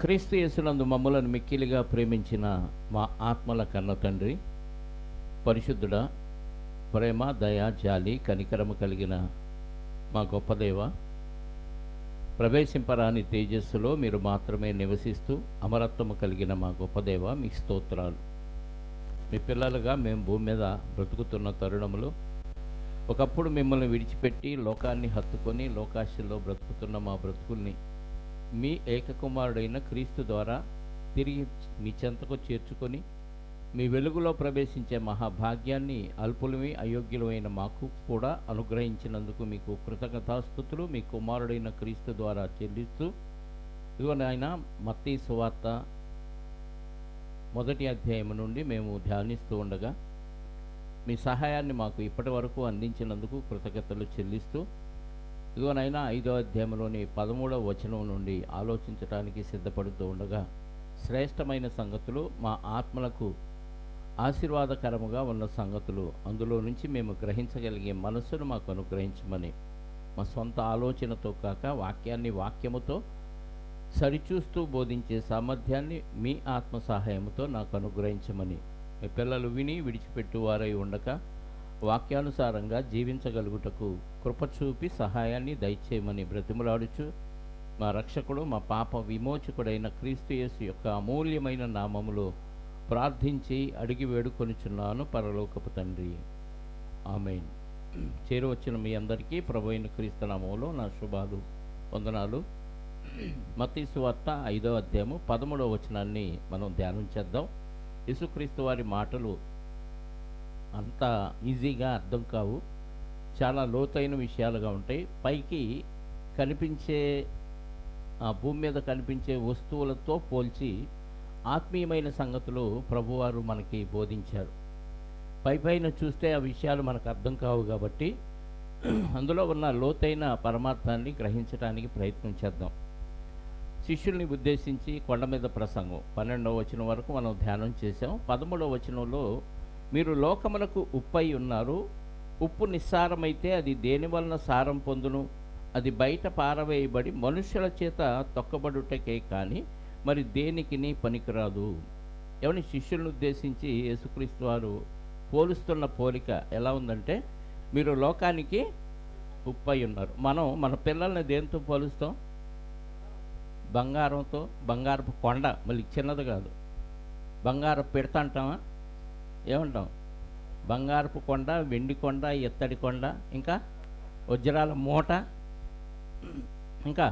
క్రీస్తు యేసునందు మమ్ములను మిక్కిలిగా ప్రేమించిన మా ఆత్మల కన్న తండ్రి, పరిశుద్ధుడా, ప్రేమ, దయ, జాలి, కనికరము కలిగిన మా గొప్ప దేవ, ప్రవేశింపరాని తేజస్సులో మీరు మాత్రమే నివసిస్తూ అమరత్వము కలిగిన మా గొప్ప దేవ, మీకు స్తోత్రాలు. మీ పిల్లలుగా మేము భూమి మీద బ్రతుకుతున్న తరుణములో ఒకప్పుడు మిమ్మల్ని విడిచిపెట్టి లోకాన్ని హత్తుకొని లోకాశల్లో బ్రతుకుతున్న మా బ్రతుకుల్ని మీ ఏకకుమారుడైన క్రీస్తు ద్వారా తిరిగి మీ చెంతకు చేర్చుకొని మీ వెలుగులో ప్రవేశించే మహాభాగ్యాన్ని అల్పులమి అయోగ్యులమైన మాకు కూడా అనుగ్రహించినందుకు మీకు కృతజ్ఞతాస్తుతులు మీ కుమారుడైన క్రీస్తు ద్వారా చెల్లిస్తూ, ఇదిగో నాయన, మత్తయి సువార్త 1వ అధ్యాయం నుండి మేము ధ్యానిస్తూ ఉండగా మీ సహాయాన్ని మాకు ఇప్పటి వరకు అందించినందుకు కృతజ్ఞతలు చెల్లిస్తూ, ఇదిగో నాయన 5వ అధ్యాయంలోని 13వ వచనం నుండి ఆలోచించడానికి సిద్ధపడుతూ ఉండగా శ్రేష్టమైన సంగతులు, మా ఆత్మలకు ఆశీర్వాదకరముగా ఉన్న సంగతులు, అందులో నుంచి మేము గ్రహించగలిగే మనస్సును మాకు అనుగ్రహించమని, మా సొంత ఆలోచనతో కాక వాక్యాన్ని వాక్యముతో సరిచూస్తూ బోధించే సామర్థ్యాన్ని మీ ఆత్మ సహాయంతో నాకు అనుగ్రహించమని, మీ పిల్లలు విని విడిచిపెట్టువారై ఉండక వాక్యానుసారంగా జీవించగలుగుటకు కృప చూపి సహాయాన్ని దయచేయమని బ్రతిమలాడుచు, మా రక్షకుడు, మా పాప విమోచకుడైన క్రీస్తు యేసు యొక్క అమూల్యమైన నామములో ప్రార్థించి అడిగి వేడుకొనుచున్నాను పరలోకపు తండ్రి, ఆమేన్. చేరువచ్చిన మీ అందరికీ ప్రభు అయిన క్రీస్తు నామములో నా శుభాలు, వందనాలు. మత్తయి సువార్త 5వ అధ్యాయము 13వ వచనాన్ని మనం ధ్యానం చేద్దాం. యేసుక్రీస్తు వారి మాటలు అంత ఈజీగా అర్థం కావు, చాలా లోతైన విషయాలుగా ఉంటాయి. పైకి కనిపించే భూమి మీద కనిపించే వస్తువులతో పోల్చి ఆత్మీయమైన సంగతులు ప్రభువారు మనకి బోధించారు. పైపైన చూస్తే ఆ విషయాలు మనకు అర్థం కావు కాబట్టి అందులో ఉన్న లోతైన పరమార్థాన్ని గ్రహించడానికి ప్రయత్నం చేద్దాం. శిష్యుల్ని ఉద్దేశించి కొండ మీద ప్రసంగం 12వ వచనం వరకు మనం ధ్యానం చేసాం. 13వ వచనంలో, మీరు లోకమునకు ఉప్పై ఉన్నారు, ఉప్పు నిస్సారమైతే అది దేని వలన సారం పొందును? అది బయట పారవేయబడి మనుష్యుల చేత తొక్కబడుటకే కానీ మరి దేనికిని పనికిరాదు. ఎవరి శిష్యులను ఉద్దేశించి యేసుక్రీస్తు వారు పోలుస్తున్న పోలిక ఎలా ఉందంటే, మీరు లోకానికి ఉప్పై ఉన్నారు. మనం మన పిల్లల్ని దేంతో పోలుస్తాం? బంగారంతో. బంగారపు కొండ, మళ్ళీ చిన్నది కాదు, బంగారపు పిడత అంటామా? ఏమంటాం? బంగారపు కొండ, వెండి కొండ, ఎత్తడి కొండ, ఇంకా వజ్రాల మూట, ఇంకా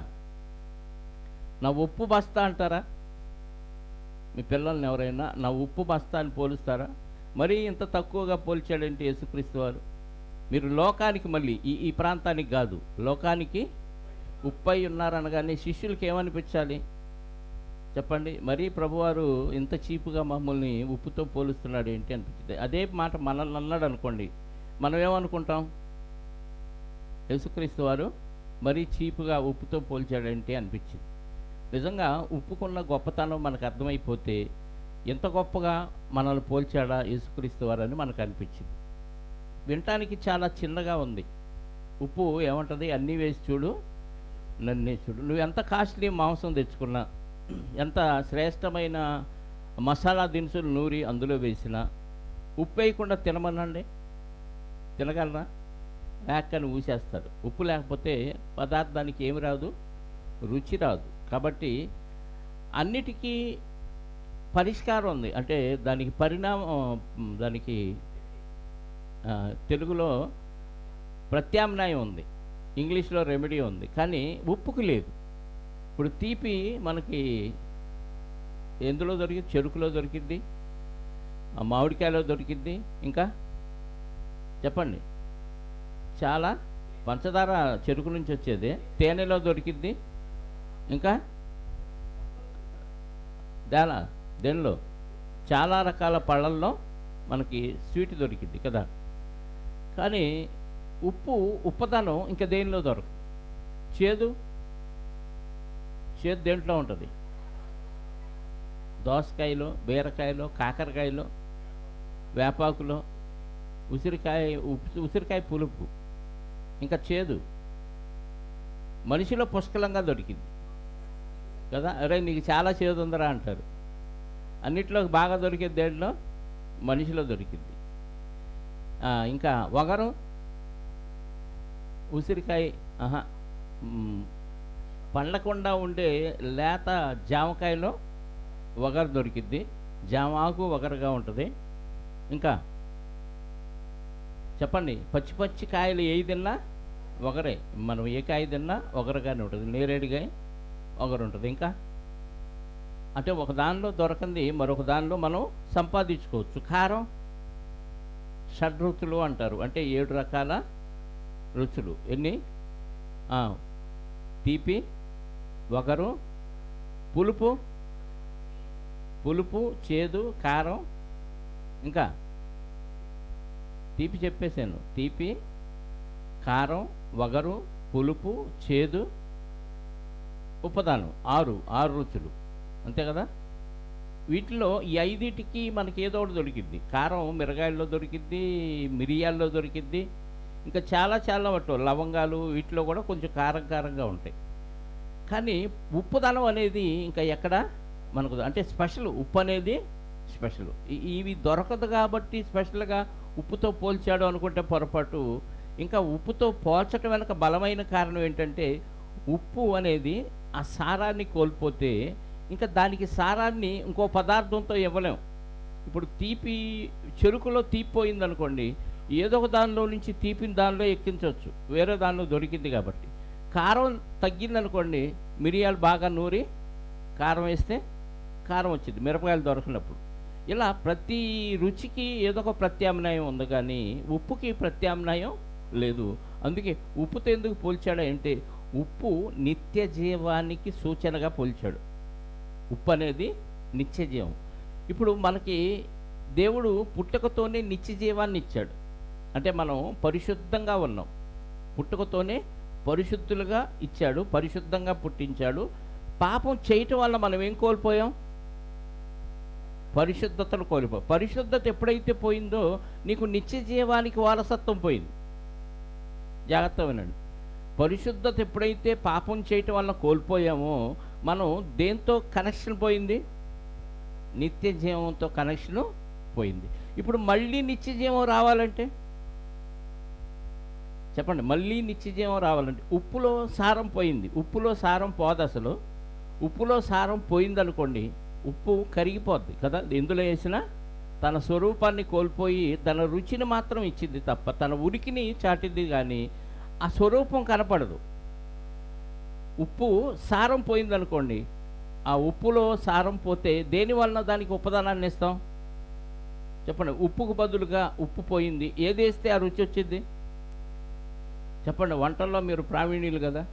నా ఉప్పు బస్తా అంటారా? మీ పిల్లల్ని ఎవరైనా నా ఉప్పు బస్తా అని పోలుస్తారా? మరీ ఇంత తక్కువగా పోల్చాడంటే యేసుక్రీస్తు వారు. మీరు లోకానికి, మళ్ళీ ఈ ప్రాంతానికి కాదు, లోకానికి ఉప్పై ఉన్నారనగానే శిష్యులకి ఏమనిపించాలి చెప్పండి? మరీ ప్రభువారు ఇంత చీపుగా మమ్మల్ని ఉప్పుతో పోలుస్తున్నాడు ఏంటి అనిపించింది. అదే మాట మనల్ని అన్నాడు అనుకోండి, మనం ఏమనుకుంటాం? యేసుక్రీస్తు వారు మరీ చీపుగా ఉప్పుతో పోల్చాడంటే అనిపించింది. నిజంగా ఉప్పుకున్న గొప్పతనం మనకు అర్థమైపోతే ఎంత గొప్పగా మనల్ని పోల్చాడా యేసుక్రీస్తు వారు అని మనకు అనిపించింది. వినటానికి చాలా చిన్నగా ఉంది. ఉప్పు ఏమంటుంది? అన్నీ వేసి చూడు, నన్నే చూడు. నువ్వు ఎంత కాస్ట్లీ మాంసం తెచ్చుకున్నా, ఎంత శ్రేష్టమైన మసాలా దినుసులు నూరి అందులో వేసినా ఉప్పు వేయకుండా తినమనండి, తినగలరా? లేకని ఊసేస్తాడు. ఉప్పు లేకపోతే పదార్థానికి ఏమి రాదు, రుచి రాదు. కాబట్టి అన్నిటికీ పరిష్కారం ఉంది, అంటే దానికి దానికి తెలుగులో ప్రత్యామ్నాయం ఉంది, ఇంగ్లీష్లో రెమెడీ ఉంది, కానీ ఉప్పుకు లేదు. ఇప్పుడు తీపి మనకి ఎందులో దొరికింది? చెరుకులో దొరికింది, మామిడికాయలో దొరికింది, ఇంకా చెప్పండి. చాలా పంచదార చెరుకు నుంచి వచ్చేది, తేనెలో దొరికింది, ఇంకా దేనిలో చాలా రకాల పళ్ళల్లో మనకి స్వీట్ దొరికింది కదా. కానీ ఉప్పదనం ఇంకా దేనిలో దొరకదు. చేదు దేంట్లో ఉంటుంది? దోసకాయలో, బీరకాయలో, కాకరకాయలో, వేపాకులో, ఉసిరికాయ పులుపు, ఇంకా చేదు మనిషిలో పుష్కలంగా దొరికింది. కదా, అరే నీకు చాలా చేదు ఉందరా అంటారు. అన్నిట్లో బాగా దొరికేది దేంట్లో? మనిషిలో దొరికింది. ఇంకా వగరు, ఉసిరికాయ, ఆహా, పండకుండా ఉండే లేత జామకాయలో వగరు దొరికిద్ది. జామ ఆకు వగరుగా ఉంటుంది. ఇంకా చెప్పండి, పచ్చి పచ్చి కాయలు ఏవి తిన్నా వగరే. మనం ఏ కాయ తిన్నా వగరుగానే ఉంటుంది. నేరేడుగాయ వగరు ఉంటుంది. ఇంకా అంటే ఒక దానిలో దొరకంది మరొక దానిలో మనం సంపాదించుకోవచ్చు. కారం, షడ్రుచులు అంటారు. అంటే 7 రకాల రుచులు. ఎన్ని? తీపి, వగరు, పులుపు, చేదు, కారం. ఇంకా తీపి చెప్పేశాను. తీపి, కారం, వగరు, పులుపు, చేదు, ఉపదానం. 6 రుచులు, అంతే కదా. వీటిలో ఈ 5టికి మనకి ఏదో ఒకటి దొరికిద్ది. కారం మిరగాయల్లో దొరికిద్ది, మిరియాల్లో దొరికిద్ది, ఇంకా చాలా వాటిలో లవంగాలు, వీటిలో కూడా కొంచెం కారంగా ఉంటాయి. కానీ ఉప్పుదనం అనేది ఇంకా ఎక్కడ మనకు అంటే స్పెషల్. ఉప్పు అనేది స్పెషల్. ఇవి దొరకదు కాబట్టి స్పెషల్గా ఉప్పుతో పోల్చాడు అనుకుంటే పొరపాటు. ఇంకా ఉప్పుతో పోల్చడం వెనక బలమైన కారణం ఏంటంటే, ఉప్పు అనేది ఆ సారాన్ని కోల్పోతే ఇంకా దానికి సారాన్ని ఇంకో పదార్థంతో ఇవ్వలేం. ఇప్పుడు చెరుకులో తీపి పోయిందనుకోండి, ఏదో ఒక దానిలో నుంచి తీపిని దానిలో ఎక్కించవచ్చు, వేరే దానిలో దొరికింది కాబట్టి. కారం తగ్గిందనుకోండి, మిరియాలు బాగా నూరి కారం వేస్తే కారం వచ్చింది, మిరపకాయలు దొరకనప్పుడు. ఇలా ప్రతి రుచికి ఏదో ఒక ప్రత్యామ్నాయం ఉంది, కానీ ఉప్పుకి ప్రత్యామ్నాయం లేదు. అందుకే ఉప్పుతో ఎందుకు పోల్చాడు అంటే, ఉప్పు నిత్య జీవానికి సూచనగా పోల్చాడు. ఉప్పు అనేది నిత్య జీవం. ఇప్పుడు మనకి దేవుడు పుట్టుకతోనే నిత్య జీవాన్ని ఇచ్చాడు. అంటే మనం పరిశుద్ధంగా ఉన్నాం. పుట్టుకతోనే పరిశుద్ధులుగా ఇచ్చాడు, పరిశుద్ధంగా పుట్టించాడు. పాపం చేయటం వల్ల మనం ఏం కోల్పోయాం? పరిశుద్ధతను కోల్పోయాం. పరిశుద్ధత ఎప్పుడైతే పోయిందో నీకు నిత్య జీవానికి వారసత్వం పోయింది. జాగ్రత్త వినండి. పరిశుద్ధత ఎప్పుడైతే పాపం చేయటం వల్ల కోల్పోయామో, మనం దేంతో కనెక్షన్ పోయింది? నిత్య జీవంతో కనెక్షను పోయింది. ఇప్పుడు మళ్ళీ నిత్య జీవం రావాలంటే చెప్పండి, మళ్ళీ నిత్య జీవం రావాలంటే ఉప్పులో సారం పోయింది. ఉప్పులో సారం పోదు అసలు. ఉప్పులో సారం పోయిందనుకోండి, ఉప్పు కరిగిపోద్ది కదా. ఎందులో వేసినా తన స్వరూపాన్ని కోల్పోయి తన రుచిని మాత్రం ఇచ్చింది తప్ప తన ఉనికిని చాటింది, కానీ ఆ స్వరూపం కనపడదు. ఉప్పు సారం పోయిందనుకోండి, ఆ ఉప్పులో సారం పోతే దేని వలన దానికి ఉపదానాన్ని ఇస్తాం? చెప్పండి. ఉప్పుకు బదులుగా ఉప్పు పోయింది, ఏది వేస్తే ఆ రుచి వచ్చింది? చెప్పండి. వంటల్లో మీరు ప్రావీణ్యులు కదా.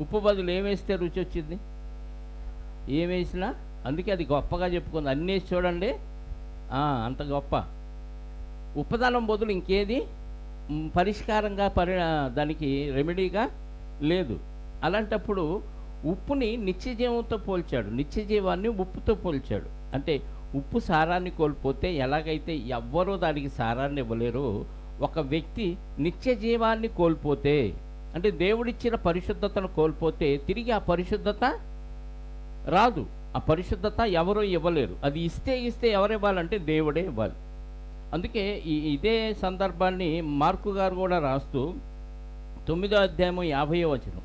ఉప్పు బదులు ఏమేస్తే రుచి వచ్చింది? ఏమేసినా. అందుకే అది గొప్పగా చెప్పుకుంది. అన్నీ వేసి చూడండి, అంత గొప్ప. ఉపదానం బదులు ఇంకేది పరిష్కారంగా దానికి రెమెడీగా లేదు. అలాంటప్పుడు ఉప్పుని నిత్యజీవంతో పోల్చాడు, నిత్యజీవాన్ని ఉప్పుతో పోల్చాడు. అంటే ఉప్పు సారాన్ని కోల్పోతే ఎలాగైతే ఎవ్వరూ దానికి సారాన్ని ఇవ్వలేరో, ఒక వ్యక్తి నిత్య జీవాన్ని కోల్పోతే, అంటే దేవుడిచ్చిన పరిశుద్ధతను కోల్పోతే తిరిగి ఆ పరిశుద్ధత రాదు. ఆ పరిశుద్ధత ఎవరూ ఇవ్వలేరు. అది ఇస్తే ఎవరు ఇవ్వాలంటే దేవుడే ఇవ్వాలి. అందుకే ఇదే సందర్భాన్ని మార్కు గారు కూడా రాస్తూ 9వ అధ్యాయం 50వ వచనం,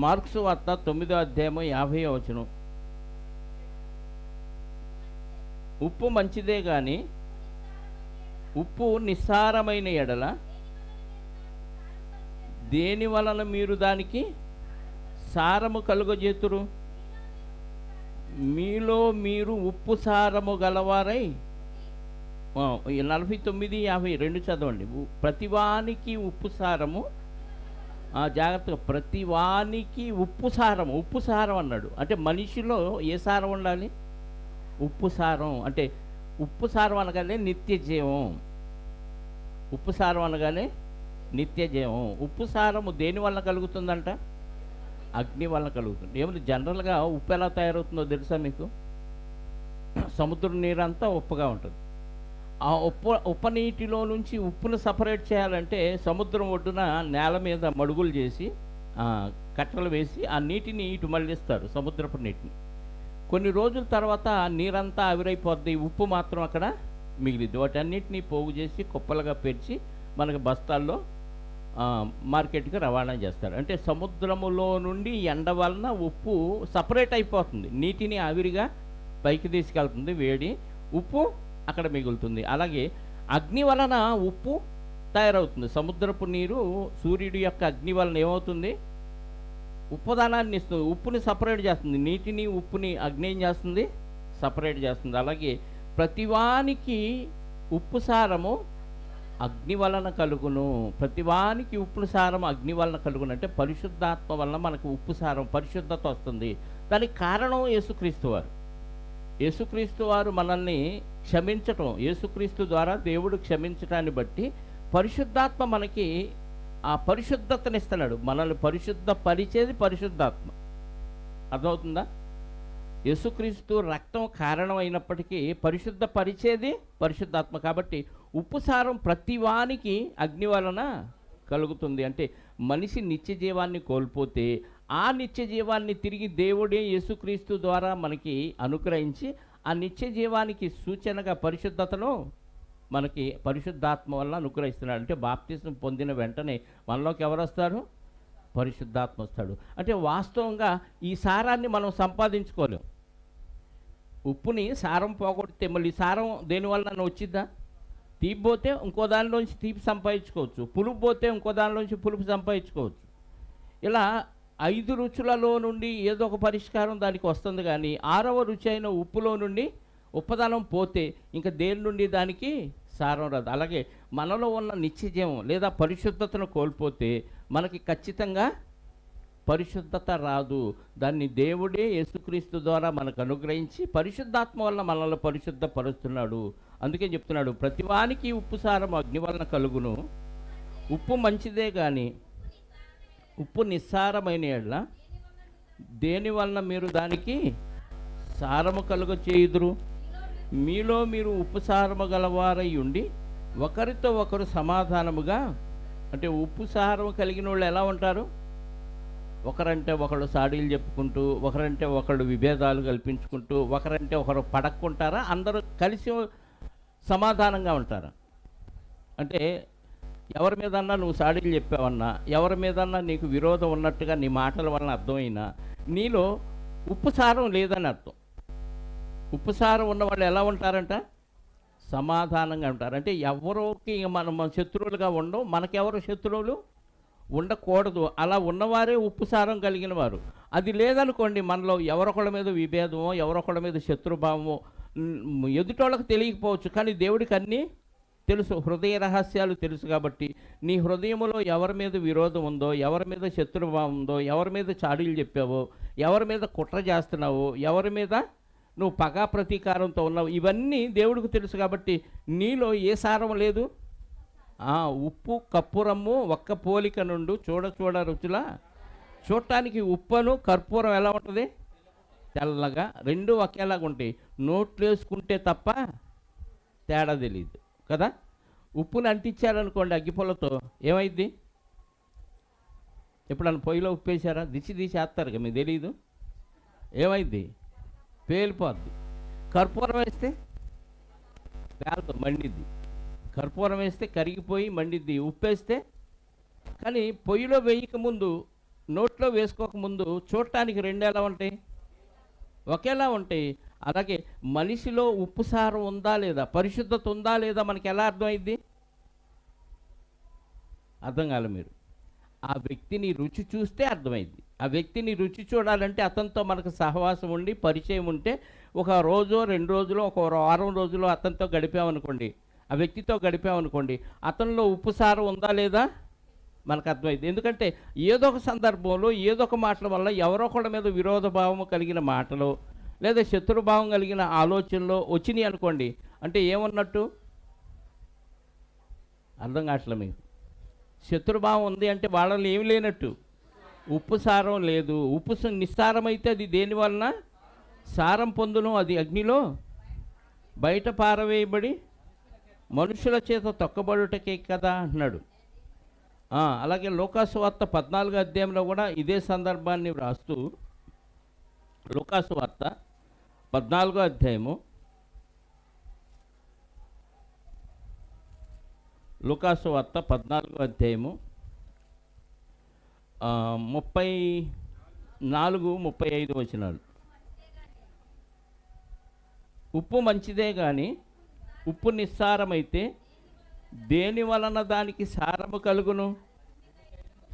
మార్క్స్ వార్త 9వ అధ్యాయం 50వ వచనం, ఉప్పు మంచిదే కానీ ఉప్పు నిస్సారమైన ఎడల దేని వలన మీరు దానికి సారము కలుగజేతురు? మీలో మీరు ఉప్పు సారము గలవారై 49:52 చదవండి. ప్రతివానికి ఉప్పు సారము, జాగ్రత్తగా, ప్రతివానికి ఉప్పు సారం అన్నాడు. అంటే మనిషిలో ఏ సారం ఉండాలి? ఉప్పు సారం. అంటే ఉప్పు సారం అనగానే నిత్య జీవం. ఉప్పు సారం అనగానే నిత్య జీవం. ఉప్పు సారము దేని వల్ల కలుగుతుందంట? అగ్ని వల్ల కలుగుతుంది. ఏమంటే జనరల్గా ఉప్పు ఎలా తయారవుతుందో తెలుసా మీకు? సముద్రం నీరంతా ఉప్పుగా ఉంటుంది. ఆ ఉప్పు నీటిలో నుంచి ఉప్పును సపరేట్ చేయాలంటే సముద్రం ఒడ్డున నేల మీద మడుగులు చేసి కట్టలు వేసి ఆ నీటిని ఇటు మళ్ళిస్తారు, సముద్రపు నీటిని. కొన్ని రోజుల తర్వాత నీరంతా ఆవిరైపోద్ది, ఉప్పు మాత్రం అక్కడ మిగిలిద్ది. వాటన్నిటిని పోగు చేసి కుప్పలుగా పేర్చి మనకి బస్తాల్లో మార్కెట్కి రవాణా చేస్తారు. అంటే సముద్రములో నుండి ఎండ వలన ఉప్పు సపరేట్ అయిపోతుంది, నీటిని ఆవిరిగా పైకి తీసుకెళ్తుంది వేడి, ఉప్పు అక్కడ మిగులుతుంది. అలాగే అగ్ని వలన ఉప్పు తయారవుతుంది. సముద్రపు నీరు సూర్యుడి యొక్క అగ్ని వలన ఏమవుతుంది? ఉప్పుదానాన్ని ఇస్తుంది, ఉప్పుని సపరేట్ చేస్తుంది. నీటిని ఉప్పుని అగ్ని ఏం చేస్తుంది? సపరేట్ చేస్తుంది. అలాగే ప్రతివానికి ఉప్పు సారము అగ్ని వలన కలుగును. ప్రతివానికి ఉప్పు సారం అగ్ని వలన కలుగును అంటే పరిశుద్ధాత్మ వలన మనకు ఉప్పు సారం, పరిశుద్ధత వస్తుంది. దానికి కారణం యేసుక్రీస్తు వారు. యేసుక్రీస్తు వారు మనల్ని క్షమించటం, యేసుక్రీస్తు ద్వారా దేవుడు క్షమించటాన్ని బట్టి పరిశుద్ధాత్మ మనకి ఆ పరిశుద్ధతనిస్తున్నాడు. మనల్ని పరిశుద్ధపరిచేది పరిశుద్ధాత్మ. అర్థమవుతుందా? యేసుక్రీస్తు రక్తం కారణం అయినప్పటికీ పరిశుద్ధపరిచేది పరిశుద్ధాత్మ. కాబట్టి ఉప్పు సారం ప్రతివానికి అగ్ని వలన కలుగుతుంది. అంటే మనిషి నిత్య జీవాన్ని కోల్పోతే ఆ నిత్య జీవాన్ని తిరిగి దేవుడే యేసుక్రీస్తు ద్వారా మనకి అనుగ్రహించి ఆ నిత్య జీవానికి సూచనగా పరిశుద్ధతను మనకి పరిశుద్ధాత్మ వల్ల అనుగ్రహిస్తున్నాడు. అంటే బాప్తిసం పొందిన వెంటనే మనలోకి ఎవరు వస్తారు? పరిశుద్ధాత్మ వస్తాడు. అంటే వాస్తవంగా ఈ సారాన్ని మనం సంపాదించుకోలేం. ఉప్పుని సారం పోగొడితే మళ్ళీ సారం దేనివల్ల వచ్చిద్దా? తీపి పోతే ఇంకో దానిలోంచి తీపి సంపాదించుకోవచ్చు, పులుపు పోతే ఇంకో దానిలోంచి పులుపు సంపాదించుకోవచ్చు. ఇలా 5 రుచులలో నుండి ఏదో ఒక పరిష్కారం దానికి వస్తుంది. కానీ 6వ రుచి అయిన ఉప్పులో నుండి ఉప్పదనం పోతే ఇంకా దేని నుండి దానికి సారం రాదు. అలాగే మనలో ఉన్న నిత్యజీవం లేదా పరిశుద్ధతను కోల్పోతే మనకి ఖచ్చితంగా పరిశుద్ధత రాదు. దాన్ని దేవుడే యేసుక్రీస్తు ద్వారా మనకు అనుగ్రహించి పరిశుద్ధాత్మ వల్ల మనల్ని పరిశుద్ధపరుస్తున్నాడు. అందుకే చెప్తున్నాడు, ప్రతివానికి ఉప్పు సారం అగ్ని వలన కలుగును. ఉప్పు మంచిదే కానీ ఉప్పు నిస్సారమైన ఎడల దేని వలన మీరు దానికి సారము కలుగ చేయుదురు? మీలో మీరు ఉప్పు సారము గలవారై ఉండి ఒకరితో ఒకరు సమాధానముగా. అంటే ఉప్పు సారము కలిగిన వాళ్ళు ఎలా ఉంటారు? ఒకరంటే ఒకళ్ళు సాడీలు చెప్పుకుంటూ, ఒకరంటే ఒకళ్ళు విభేదాలు కల్పించుకుంటూ, ఒకరంటే ఒకరు పడక్కుంటారా? అందరూ కలిసి సమాధానంగా ఉంటారా? అంటే ఎవరి మీదన్నా నువ్వు సాడీలు చెప్పావన్నా, ఎవరి మీదన్నా నీకు విరోధం ఉన్నట్టుగా నీ మాటల వలన అర్థమైనా నీలో ఉప్పు సారం లేదని అర్థం. ఉప్పు సారం ఉన్నవాళ్ళు ఎలా ఉంటారంట? సమాధానంగా ఉంటారు. అంటే ఎవరికి మనం శత్రువులుగా ఉండవు, మనకెవరు శత్రువులు ఉండకూడదు. అలా ఉన్నవారే ఉప్పు సారం కలిగిన వారు. అది లేదనుకోండి, మనలో ఎవరొకళ్ళ మీద విభేదమో ఎవరొకళ్ళ మీద శత్రుభావమో ఎదుటోళ్ళకి తెలియకపోవచ్చు, కానీ దేవుడికి అన్నీ తెలుసు, హృదయ రహస్యాలు తెలుసు. కాబట్టి నీ హృదయంలో ఎవరి మీద విరోధం ఉందో, ఎవరి మీద శత్రుభావం ఉందో, ఎవరి మీద చాడీలు చెప్పావో, ఎవరి మీద కుట్ర చేస్తున్నావో, ఎవరి మీద నువ్వు పగా ప్రతీకారంతో ఉన్నావు, ఇవన్నీ దేవుడికి తెలుసు. కాబట్టి నీలో ఏ సారం లేదు. ఉప్పు కర్పూరము ఒక్క పోలిక నుండి చూడ రుచుల. చూడటానికి ఉప్పును కర్పూరం ఎలా ఉంటుంది? తెల్లగా, రెండు ఒకేలాగా ఉంటాయి. నోట్లు వేసుకుంటే తప్ప తేడా తెలియదు కదా. ఉప్పుని అంటించారనుకోండి అగ్గిపుల్లతో, ఏమైంది? ఎప్పుడన్నా పొయ్యిలో ఉప్పు వేసారా? దిచి వేస్తారు కదా, మీకు తెలియదు. ఏమైంది? పేలిపోద్ది. కర్పూరం వేస్తే పేలతో మండిద్ది. కర్పూరం వేస్తే కరిగిపోయి మండిద్ది. ఉప్పు వేస్తే, కానీ పొయ్యిలో వేయక ముందు, నోట్లో వేసుకోకముందు చూడటానికి రెండు ఎలా ఉంటాయి? ఒకేలా ఉంటాయి. అలాగే మనిషిలో ఉప్పు సారం ఉందా లేదా, పరిశుద్ధత ఉందా లేదా మనకి ఎలా అర్థమైంది? అర్థం కాలే మీరు. ఆ వ్యక్తిని రుచి చూస్తే అర్థమైంది. ఆ వ్యక్తిని రుచి చూడాలంటే అతనితో మనకు సహవాసం ఉండి పరిచయం ఉంటే, ఒక రోజు 2 రోజులు ఒక వారం రోజులు అతనితో గడిపామనుకోండి, ఆ వ్యక్తితో గడిపామనుకోండి, అతనిలో ఉప్పు సారం ఉందా లేదా మనకు అర్థమైంది. ఎందుకంటే ఏదో ఒక సందర్భంలో ఏదో ఒక మాటల వల్ల ఎవరో ఒకళ్ళ మీద విరోధ భావము కలిగిన మాటలు లేదా శత్రుభావం కలిగిన ఆలోచనలు వచ్చినాయి అనుకోండి, అంటే ఏమన్నట్టు? అర్థం కావట్లే మీకు. శత్రుభావం ఉంది అంటే వాళ్ళలో ఏమి లేనట్టు, ఉప్పు సారం లేదు. ఉప్పు నిస్సారం అయితే అది దేని వలన సారం పొందును? అది అగ్నిలో బయట పారవేయబడి మనుషుల చేత తొక్కబడుటకే కదా అంటున్నాడు. అలాగే లూకాసు వార్త 14 అధ్యాయంలో కూడా ఇదే సందర్భాన్ని వ్రాస్తూ, లూకాసు వార్త 14 అధ్యాయము, లూకాసు వార్త 14 అధ్యాయము 34, 35 వచనాలు. ఉప్పు మంచిదే కానీ ఉప్పు నిస్సారమైతే దేని వలన దానికి సారము కలుగును?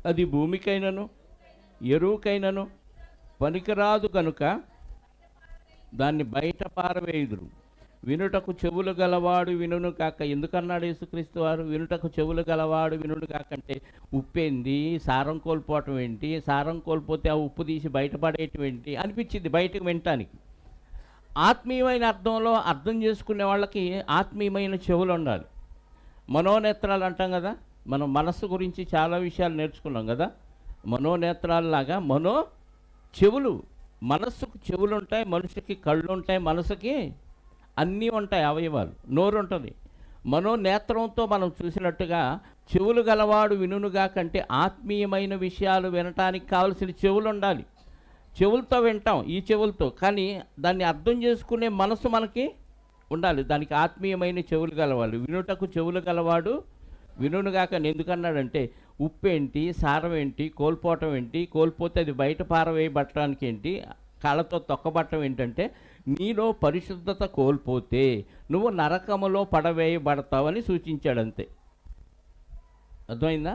అది భూమికైనను ఎరువుకైనను పనికిరాదు కనుక దాన్ని బయట పారవేయుదురు. వినుటకు చెవులు గలవాడు వినును కాక. ఎందుకన్నాడు యేసుక్రీస్తు వారు వినుటకు చెవులు గలవాడు వినుడు కాకంటే? ఉప్పేంది, సారం కోల్పోవటం ఏంటి? సారం కోల్పోతే ఆ ఉప్పు తీసి బయటపడేయటం ఏంటి అనిపించింది బయటకు వినటానికి. ఆత్మీయమైన అర్థంలో అర్థం చేసుకునే వాళ్ళకి ఆత్మీయమైన చెవులు ఉండాలి. మనోనేత్రాలు అంటాం కదా, మనం మనస్సు గురించి చాలా విషయాలు నేర్చుకున్నాం కదా. మనోనేత్రాలలాగా చెవులు, మనస్సుకు చెవులు ఉంటాయి, మనిషికి కళ్ళు ఉంటాయి, మనసుకి అన్నీ ఉంటాయి, అవయవాలు, నోరు ఉంటుంది. మనోనేత్రంతో మనం చూసినట్టుగా చెవులు గలవాడు వినునుగా కంటే ఆత్మీయమైన విషయాలు వినటానికి కావలసిన చెవులు ఉండాలి. చెవులతో వింటాం, ఈ చెవులతో, కానీ దాన్ని అర్థం చేసుకునే మనసు మనకి ఉండాలి. దానికి ఆత్మీయమైన చెవులు గలవాడు. వినుటకు చెవులు గలవాడు వినుగాక. ఎందుకన్నాడంటే ఉప్పేంటి, సారం ఏంటి, కోల్పోవటం ఏంటి, కోల్పోతే అది బయట పారవేయబట్టడానికి ఏంటి, కాళ్ళతో తొక్కబట్టడం ఏంటంటే నీలో పరిశుద్ధత కోల్పోతే నువ్వు నరకములో పడవేయబడతావని సూచించాడంతే. అర్థమైందా?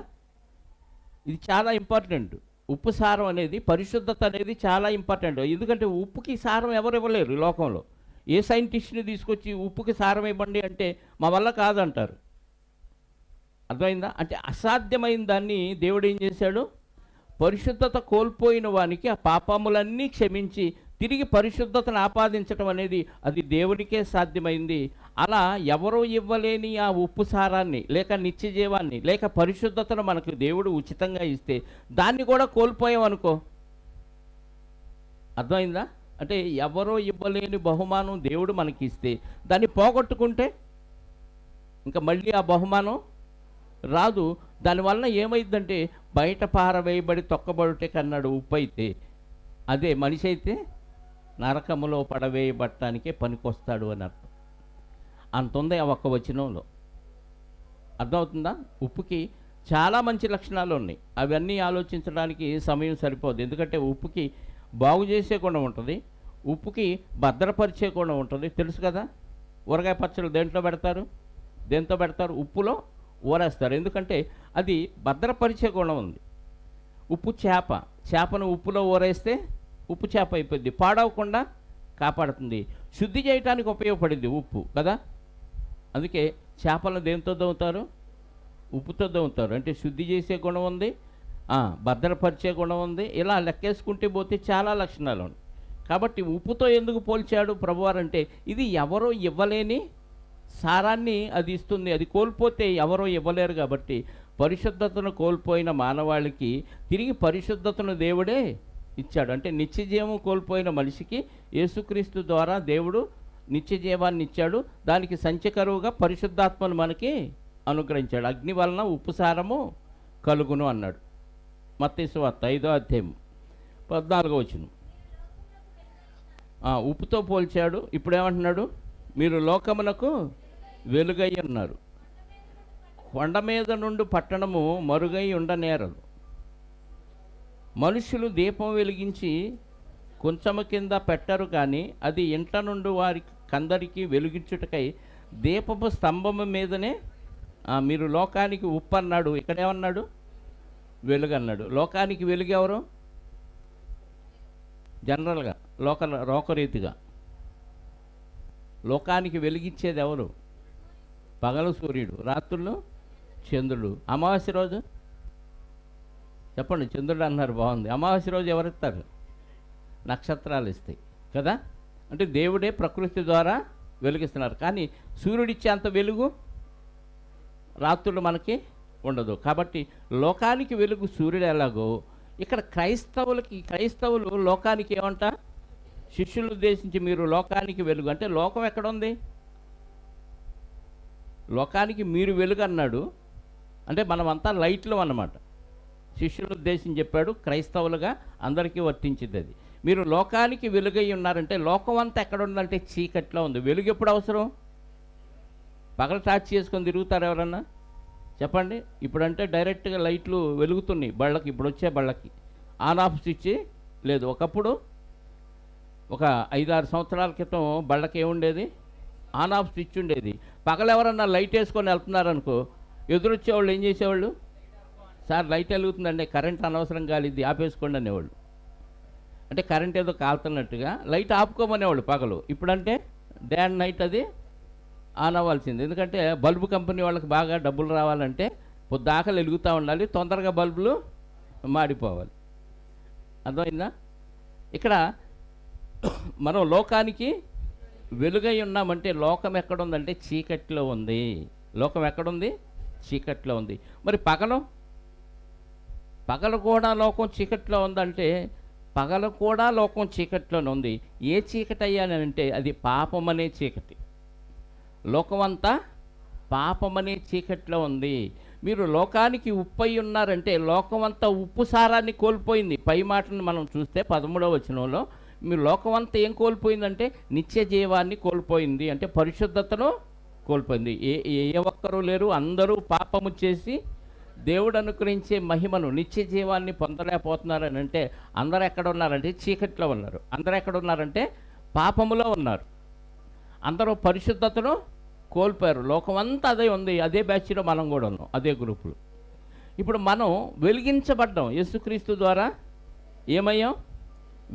ఇది చాలా ఇంపార్టెంట్. ఉప్పు సారం అనేది, పరిశుద్ధత అనేది చాలా ఇంపార్టెంట్. ఎందుకంటే ఉప్పుకి సారం ఎవరు ఇవ్వలేరు లోకంలో. ఏ సైంటిస్ట్ని తీసుకొచ్చి ఉప్పుకి సారం ఇవ్వండి అంటే మా వల్ల కాదంటారు. అర్థమైందా? అంటే అసాధ్యమైన దాన్ని దేవుడు ఏం చేశాడు? పరిశుద్ధత కోల్పోయిన వానికి ఆ పాపములన్నీ క్షమించి తిరిగి పరిశుద్ధతను ఆపాదించడం అనేది అది దేవునికే సాధ్యమైంది. అలా ఎవరో ఇవ్వలేని ఆ ఉప్పు సారాన్ని, లేక నిత్యజీవాన్ని, లేక పరిశుద్ధతను మనకు దేవుడు ఉచితంగా ఇస్తే దాన్ని కూడా కోల్పోయామనుకో. అర్థమైందా? అంటే ఎవరో ఇవ్వలేని బహుమానం దేవుడు మనకి ఇస్తే దాన్ని పోగొట్టుకుంటే ఇంకా మళ్ళీ ఆ బహుమానం రాదు. దానివల్ల ఏమైందంటే బయట పారవేయబడి తొక్కబడుటే కన్నాడు ఉప్పు అయితే, అదే మనిషి అయితే నరకములో పడవేయబట్టడానికే పనికొస్తాడు అని అర్థం. అంతుంది ఆ ఒక్క వచనంలో. అర్థమవుతుందా? ఉప్పుకి చాలా మంచి లక్షణాలు ఉన్నాయి. అవన్నీ ఆలోచించడానికి సమయం సరిపోదు. ఎందుకంటే ఉప్పుకి బాగు చేసే గుణం ఉంటుంది, ఉప్పుకి భద్రపరిచే గుణం ఉంటుంది. తెలుసు కదా, ఊరగాయ పచ్చళ్ళు దేంట్లో పెడతారు? ఉప్పులో ఊరేస్తారు. ఎందుకంటే అది భద్రపరిచే గుణం ఉంది. ఉప్పు చేపను ఉప్పులో ఊరేస్తే ఉప్పు చేప అయిపోద్ది, పాడవకుండా కాపాడుతుంది. శుద్ధి చేయడానికి ఉపయోగపడింది ఉప్పు కదా. అందుకే చేపలను దేంతో దవ్వుతారు? ఉప్పుతో దవ్వుతారు. అంటే శుద్ధి చేసే గుణం ఉంది, భద్రపరిచే గుణం ఉంది. ఇలా లెక్కేసుకుంటే పోతే చాలా లక్షణాలు ఉన్నాయి. కాబట్టి ఉప్పుతో ఎందుకు పోల్చాడు ప్రభువారు అంటే ఇది ఎవరో ఇవ్వలేని సారాన్ని అది ఇస్తుంది. అది కోల్పోతే ఎవరో ఇవ్వలేరు. కాబట్టి పరిశుద్ధతను కోల్పోయిన మానవాళికి తిరిగి పరిశుద్ధతను దేవుడే ఇచ్చాడు. అంటే నిత్యజీవం కోల్పోయిన మనిషికి యేసుక్రీస్తు ద్వారా దేవుడు నిత్యజీవాన్ని ఇచ్చాడు. దానికి సంచకరువుగా పరిశుద్ధాత్మను మనకి అనుగ్రహించాడు. అగ్ని వలన ఉప్పు సారము కలుగును అన్నాడు. మత్తయి సువార్త 5వ అధ్యాయం 14వ వచనం. ఉప్పుతో పోల్చాడు. ఇప్పుడు ఏమంటున్నాడు? మీరు లోకమునకు వెలుగై ఉన్నారు. కొండ మీద నుండి పట్టణము మరుగై ఉండనేరదు. మనుషులు దీపం వెలిగించి కొంచెము కింద పెట్టరు, కానీ అది ఇంట నుండి వారికందరికీ వెలిగించుటకై దీపపు స్తంభము మీదనే. మీరు లోకానికి ఉప్పు అన్నాడు, ఇక్కడేమన్నాడు? వెలుగు అన్నాడు. లోకానికి వెలుగు ఎవరు? జనరల్గా లోకరీతిగా లోకానికి వెలిగించేది ఎవరు? పగలు సూర్యుడు, రాత్రులు చంద్రుడు. అమావాస్య రోజు చెప్పండి, చంద్రుడు అన్నారు, బాగుంది. అమావాస్య రోజు ఎవరిస్తారు? నక్షత్రాలు ఇస్తాయి కదా. అంటే దేవుడే ప్రకృతి ద్వారా వెలిగిస్తున్నారు. కానీ సూర్యుడిచ్చే అంత వెలుగు రాత్రులు మనకి ఉండదు. కాబట్టి లోకానికి వెలుగు సూర్యుడు ఎలాగో ఇక్కడ క్రైస్తవులు లోకానికి ఏమంట? శిష్యులు ఉద్దేశించి మీరు లోకానికి వెలుగు అంటే లోకం ఎక్కడుంది? లోకానికి మీరు వెలుగు అన్నాడు. అంటే మనమంతా లైట్లు అన్నమాట. శిష్యుల ఉద్దేశం చెప్పాడు, క్రైస్తవులుగా అందరికీ వర్తించింది అది. మీరు లోకానికి వెలుగై ఉన్నారంటే, లోకం అంతా ఎక్కడ ఉందంటే చీకట్లో ఉంది. వెలుగు ఎప్పుడు అవసరం? పగల టార్చ్ చేసుకొని తిరుగుతారు ఎవరన్నా చెప్పండి? ఇప్పుడంటే డైరెక్ట్గా లైట్లు వెలుగుతున్నాయి బళ్ళకి, ఇప్పుడు వచ్చే బళ్ళకి ఆన్ ఆఫ్ స్విచ్ లేదు. ఒకప్పుడు ఒక 5-6 సంవత్సరాల క్రితం బళ్ళకి ఏముండేది? ఆన్ ఆఫ్ స్విచ్ ఉండేది. పగలు ఎవరన్నా లైట్ వేసుకొని వెళ్తున్నారనుకో, ఎదురొచ్చేవాళ్ళు ఏం చేసేవాళ్ళు? సార్ లైట్ వెలుగుతుందండి, కరెంట్ అనవసరం కాలిద్ది, ఆపేసుకోండి అనేవాళ్ళు. అంటే కరెంట్ ఏదో కాలుతున్నట్టుగా లైట్ ఆపుకోమనేవాళ్ళు పగలు. ఇప్పుడంటే డే అండ్ నైట్ అది ఆన్ అవ్వాల్సింది. ఎందుకంటే బల్బు కంపెనీ వాళ్ళకి బాగా డబ్బులు రావాలంటే పొద్దాకలు వెలుగుతూ ఉండాలి, తొందరగా బల్బులు మాడిపోవాలి. అర్థమైందా? ఇక్కడ మనం లోకానికి వెలుగై ఉన్నామంటే, లోకం ఎక్కడుందంటే చీకట్లో ఉంది. లోకం ఎక్కడుంది? చీకట్లో ఉంది. మరి పగలు కూడా లోకం చీకట్లో ఉందంటే, పగలు కూడా లోకం చీకట్లోనే ఉంది. ఏ చీకటి అయ్యానంటే అది పాపం అనే చీకటి. లోకమంతా పాపమనే చీకట్లో ఉంది. మీరు లోకానికి ఉప్పై ఉన్నారంటే, లోకమంతా ఉప్పు సారాన్ని కోల్పోయింది. పై మాటను మనం చూస్తే 13వ వచనంలో, మీరు లోకమంతా ఏం కోల్పోయిందంటే నిత్య జీవాన్ని కోల్పోయింది. అంటే పరిశుద్ధతను కోల్పోయింది. ఏ ఒక్కరూ లేరు, అందరూ పాపము చేసి దేవుడు అనుగ్రహించే మహిమను, నిత్య జీవాన్ని పొందలేకపోతున్నారని అంటే, అందరూ ఎక్కడ ఉన్నారంటే చీకట్లో ఉన్నారు. అందరూ ఎక్కడ ఉన్నారంటే పాపములో ఉన్నారు. అందరూ పరిశుద్ధతను కోల్పోయారు. లోకమంతా అదే ఉంది. అదే బ్యాచ్లో మనం కూడా ఉన్నాం, అదే గ్రూపులో. ఇప్పుడు మనం వెలిగించబడ్డాం యేసుక్రీస్తు ద్వారా. ఏమయ్యాం?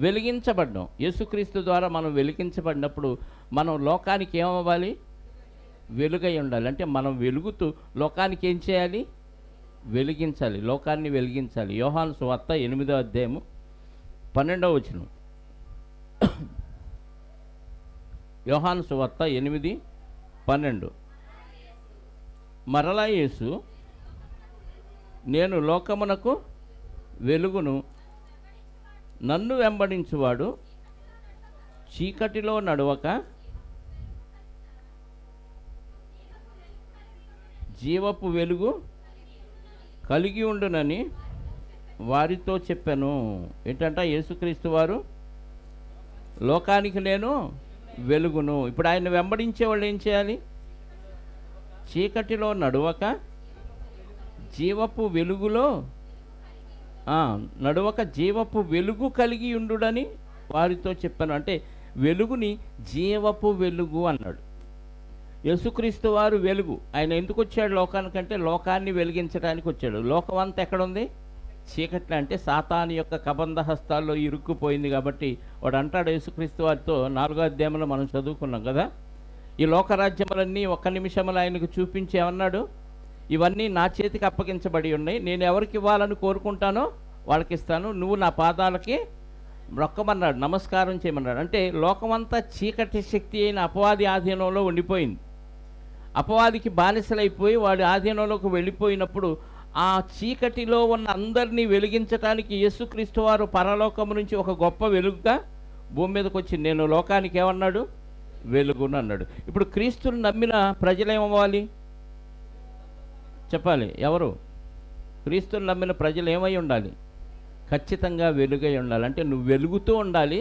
వెలిగించబడ్డాం. యేసుక్రీస్తు ద్వారా మనం వెలిగించబడినప్పుడు మనం లోకానికి ఏమవ్వాలి? వెలుగై ఉండాలి. అంటే మనం వెలుగుతూ లోకానికి ఏం చేయాలి? వెలిగించాలి, లోకాన్ని వెలిగించాలి. యోహాను సువార్త 8వ అధ్యాయము 12వ వచనం. యోహాను సువార్త 8:12. మరలా యేసు, నేను లోకమునకు వెలుగును, నన్ను వెంబడించువాడు చీకటిలో నడవక జీవపు వెలుగు కలిగి ఉండునని వారితో చెప్పాను. ఏంటంటే యేసుక్రీస్తు వారు లోకానికి నేను వెలుగును. ఇప్పుడు ఆయన వెంబడించే వాళ్ళు ఏం చేయాలి? చీకటిలో నడవక జీవపు వెలుగులో నడవక జీవపు వెలుగు కలిగి ఉండుడని వారితో చెప్పాను. అంటే వెలుగుని జీవపు వెలుగు అన్నాడు. యేసుక్రీస్తు వారు వెలుగు. ఆయన ఎందుకు వచ్చాడు లోకానికంటే, లోకాన్ని వెలిగించడానికి వచ్చాడు. లోకం అంతా ఎక్కడుంది? చీకట్లో. అంటే సాతాను యొక్క కబంధ హస్తాల్లో ఇరుక్కుపోయింది. కాబట్టి వాడు అంటాడు యేసుక్రీస్తు వారితో, 4వ అధ్యాయంలో మనం చదువుకున్నాం కదా, ఈ లోకరాజ్యములన్నీ ఒక్క నిమిషంలో ఆయనకు చూపించి ఏమన్నాడు? ఇవన్నీ నా చేతికి అప్పగించబడి ఉన్నాయి, నేను ఎవరికి ఇవ్వాలని కోరుకుంటానో వాళ్ళకి ఇస్తాను, నువ్వు నా పాదాలకి మొక్కమన్నాడు, నమస్కారం చేయమన్నాడు. అంటే లోకమంతా చీకటి శక్తి అయిన అపవాది ఆధీనంలో ఉండిపోయింది. అపవాదికి బానిసలైపోయి వాడి ఆధీనంలోకి వెళ్ళిపోయినప్పుడు ఆ చీకటిలో ఉన్న అందరినీ వెలిగించడానికి యేసుక్రీస్తు వారు పరలోకము నుంచి ఒక గొప్ప వెలుగుగా భూమి మీదకి వచ్చి, నేను లోకానికి ఏమన్నాడు? వెలుగును అన్నాడు. ఇప్పుడు క్రీస్తుని నమ్మిన ప్రజలు ఏమవ్వాలి చెప్పాలి? ఎవరు? క్రీస్తుని నమ్మిన ప్రజలు ఏమై ఉండాలి? ఖచ్చితంగా వెలుగై ఉండాలి. అంటే నువ్వు వెలుగుతూ ఉండాలి,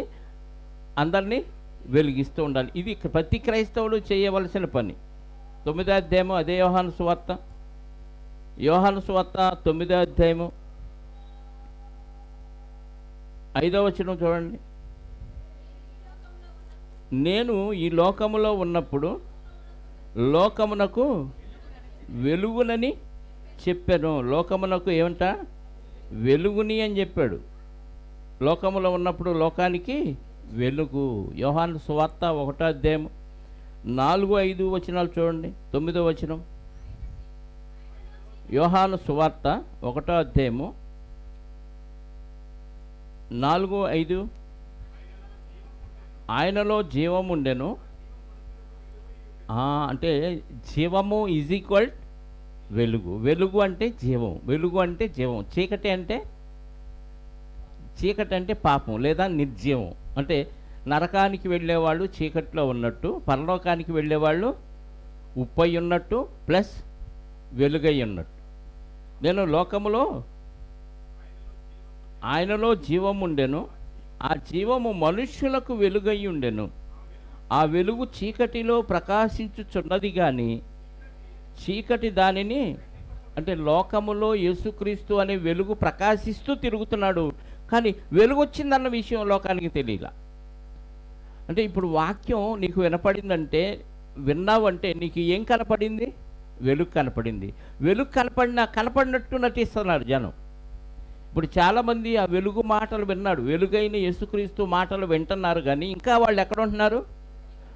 అందరినీ వెలిగిస్తూ ఉండాలి. ఇది ప్రతి క్రైస్తవుడు చేయవలసిన పని. 9వ అధ్యాయము అదే యోహాను సువార్త 9వ అధ్యాయము 5వ వచనం చూడండి. నేను ఈ లోకములో ఉన్నప్పుడు లోకమునకు వెలుగునని చెప్పాను. లోకమునకు ఏమంట? వెలుగుని అని చెప్పాడు. లోకములో ఉన్నప్పుడు లోకానికి వెలుగు. యోహాను సువార్త 1వ అధ్యాయము 4-5 వచనాలు చూడండి. 9వ వచనం. యోహాను సువార్త 1వ అధ్యాయము 4-5. ఆయనలో జీవము ఉండెను. అంటే జీవము ఈజ్ ఈక్వల్ వెలుగు. వెలుగు అంటే జీవం, వెలుగు అంటే జీవం. చీకటి అంటే పాపం లేదా నిర్జీవం. అంటే నరకానికి వెళ్ళేవాళ్ళు చీకట్లో ఉన్నట్టు, పరలోకానికి వెళ్ళేవాళ్ళు ఉప్పై ఉన్నట్టు ప్లస్ వెలుగై ఉన్నట్టు. నేను లోకములో ఆయనలో జీవం ఉండెను, ఆ జీవము మనుష్యులకు వెలుగై ఉండెను. ఆ వెలుగు చీకటిలో ప్రకాశించుచున్నది కానీ చీకటి దానిని, అంటే లోకములో యేసుక్రీస్తు అనే వెలుగు ప్రకాశిస్తూ తిరుగుతున్నాడు, కానీ వెలుగు వచ్చిందన్న విషయం లోకానికి తెలియలా. అంటే ఇప్పుడు వాక్యం నీకు వినపడిందంటే, విన్నావంటే నీకు ఏం కనపడింది? వెలుగు కనపడింది. వెలుగు కనపడినట్టు నటిస్తున్నారు జనం. ఇప్పుడు చాలామంది ఆ వెలుగు మాటలు విన్నాడు, వెలుగైన యేసుక్రీస్తు మాటలు వింటున్నారు, కానీ ఇంకా వాళ్ళు ఎక్కడ ఉంటున్నారు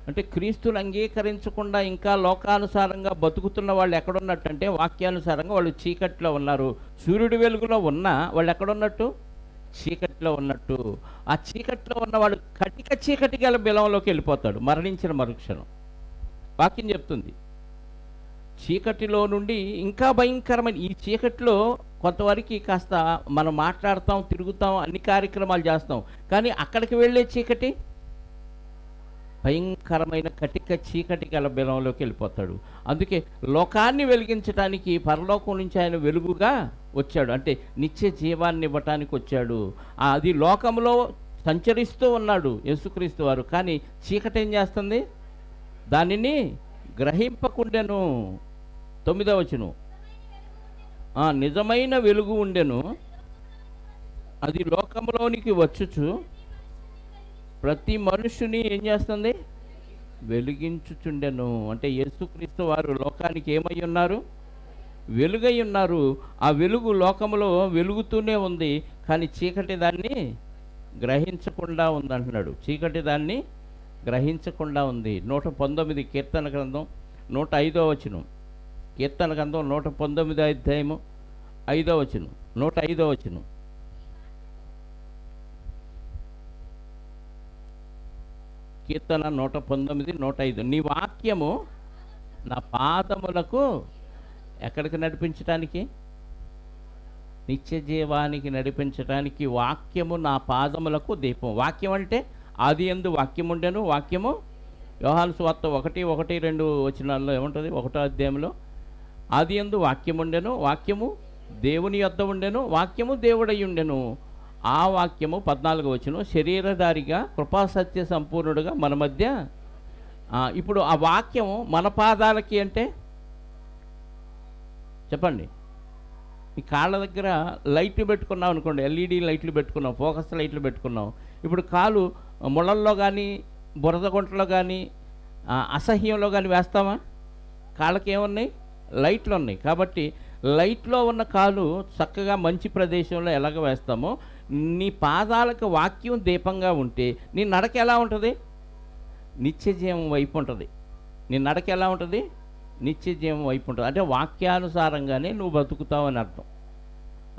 అంటే క్రీస్తుని అంగీకరించకుండా ఇంకా లోకానుసారంగా బతుకుతున్న వాళ్ళు ఎక్కడున్నట్టంటే వాక్యానుసారంగా వాళ్ళు చీకట్లో ఉన్నారు. సూర్యుడి వెలుగులో ఉన్నా వాళ్ళు ఎక్కడున్నట్టు? చీకట్లో ఉన్నట్టు. ఆ చీకట్లో ఉన్నవాడు కటిక చీకటి గల బిలంలోకి వెళ్ళిపోతాడు మరణించిన మరుక్షణం. వాక్యం చెప్తుంది. చీకటిలో నుండి ఇంకా భయంకరమైన ఈ చీకటిలో కొంతవరకు కాస్త మనం మాట్లాడతాం, తిరుగుతాం, అన్ని కార్యక్రమాలు చేస్తాం, కానీ అక్కడికి వెళ్ళే చీకటి భయంకరమైన కటిక చీకటి గల బిలంలోకి వెళ్ళిపోతాడు. అందుకే లోకాన్ని వెలిగించడానికి పరలోకం నుంచి ఆయన వెలుగుగా వచ్చాడు, అంటే నిత్య జీవాన్ని ఇవ్వటానికి వచ్చాడు. అది లోకంలో సంచరిస్తూ ఉన్నాడు యేసుక్రీస్తు వారు, కానీ చీకటి ఏం చేస్తుంది? దానిని గ్రహింపకుండెను. 9వ వచనం, నిజమైన వెలుగు ఉండెను, అది లోకంలోనికి వచ్చుచు ప్రతి మనుషుని ఏం చేస్తుంది? వెలిగించుచుండెను. అంటే యేసుక్రీస్తు వారు లోకానికి ఏమై ఉన్నారు? వెలుగై ఉన్నారు. ఆ వెలుగు లోకంలో వెలుగుతూనే ఉంది, కానీ చీకటి దాన్ని గ్రహించకుండా ఉంది అంటున్నాడు. చీకటి దాన్ని గ్రహించకుండా ఉంది. 119 కీర్తన గ్రంథం 105వ వచనం. కీర్తన గ్రంథం 119 అధ్యాయము 5వ వచనం, 105వ వచనం. కీర్తన 119, 105. నీ వాక్యము నా పాదములకు ఎక్కడికి నడిపించటానికి? నిత్య జీవానికి నడిపించటానికి వాక్యము నా పాదములకు దీపం. వాక్యం అంటే ఆది యందు వాక్యం ఉండెను, వాక్యము యోహాను సువార్త 1:1-2 వచనాల్లో ఏముంటుంది? 1వ అధ్యాయంలో ఆది యందు వాక్యం ఉండెను, వాక్యము దేవుని యొద్ద ఉండెను, వాక్యము దేవుడై ఉండెను. ఆ వాక్యము 14వ వచనం శరీరధారిగా కృపాసత్య సంపూర్ణుడుగా మన మధ్య. ఇప్పుడు ఆ వాక్యము మన పాదాలకి అంటే చెప్పండి. ఈ కాళ్ళ దగ్గర లైట్లు పెట్టుకున్నాం అనుకోండి, ఎల్ఈడి లైట్లు పెట్టుకున్నాం, ఫోకస్ లైట్లు పెట్టుకున్నాం. ఇప్పుడు కాలు ముళ్ళల్లో కానీ బురద గుంటలో కానీ అసహ్యంలో కానీ వేస్తామా? కాళ్ళకి ఏమున్నాయి? లైట్లు ఉన్నాయి. కాబట్టి లైట్లో ఉన్న కాలు చక్కగా మంచి ప్రదేశంలో ఎలాగ వేస్తామో, నీ పాదాలకు వాక్యం దీపంగా ఉంటే నీ నడక ఎలా ఉంటుంది? నిత్యజీవం వైపు ఉంటుంది. నీ నడక ఎలా ఉంటుంది? నిత్యజీవం వైపు ఉంటుంది. అంటే వాక్యానుసారంగానే నువ్వు బతుకుతావు అని అర్థం.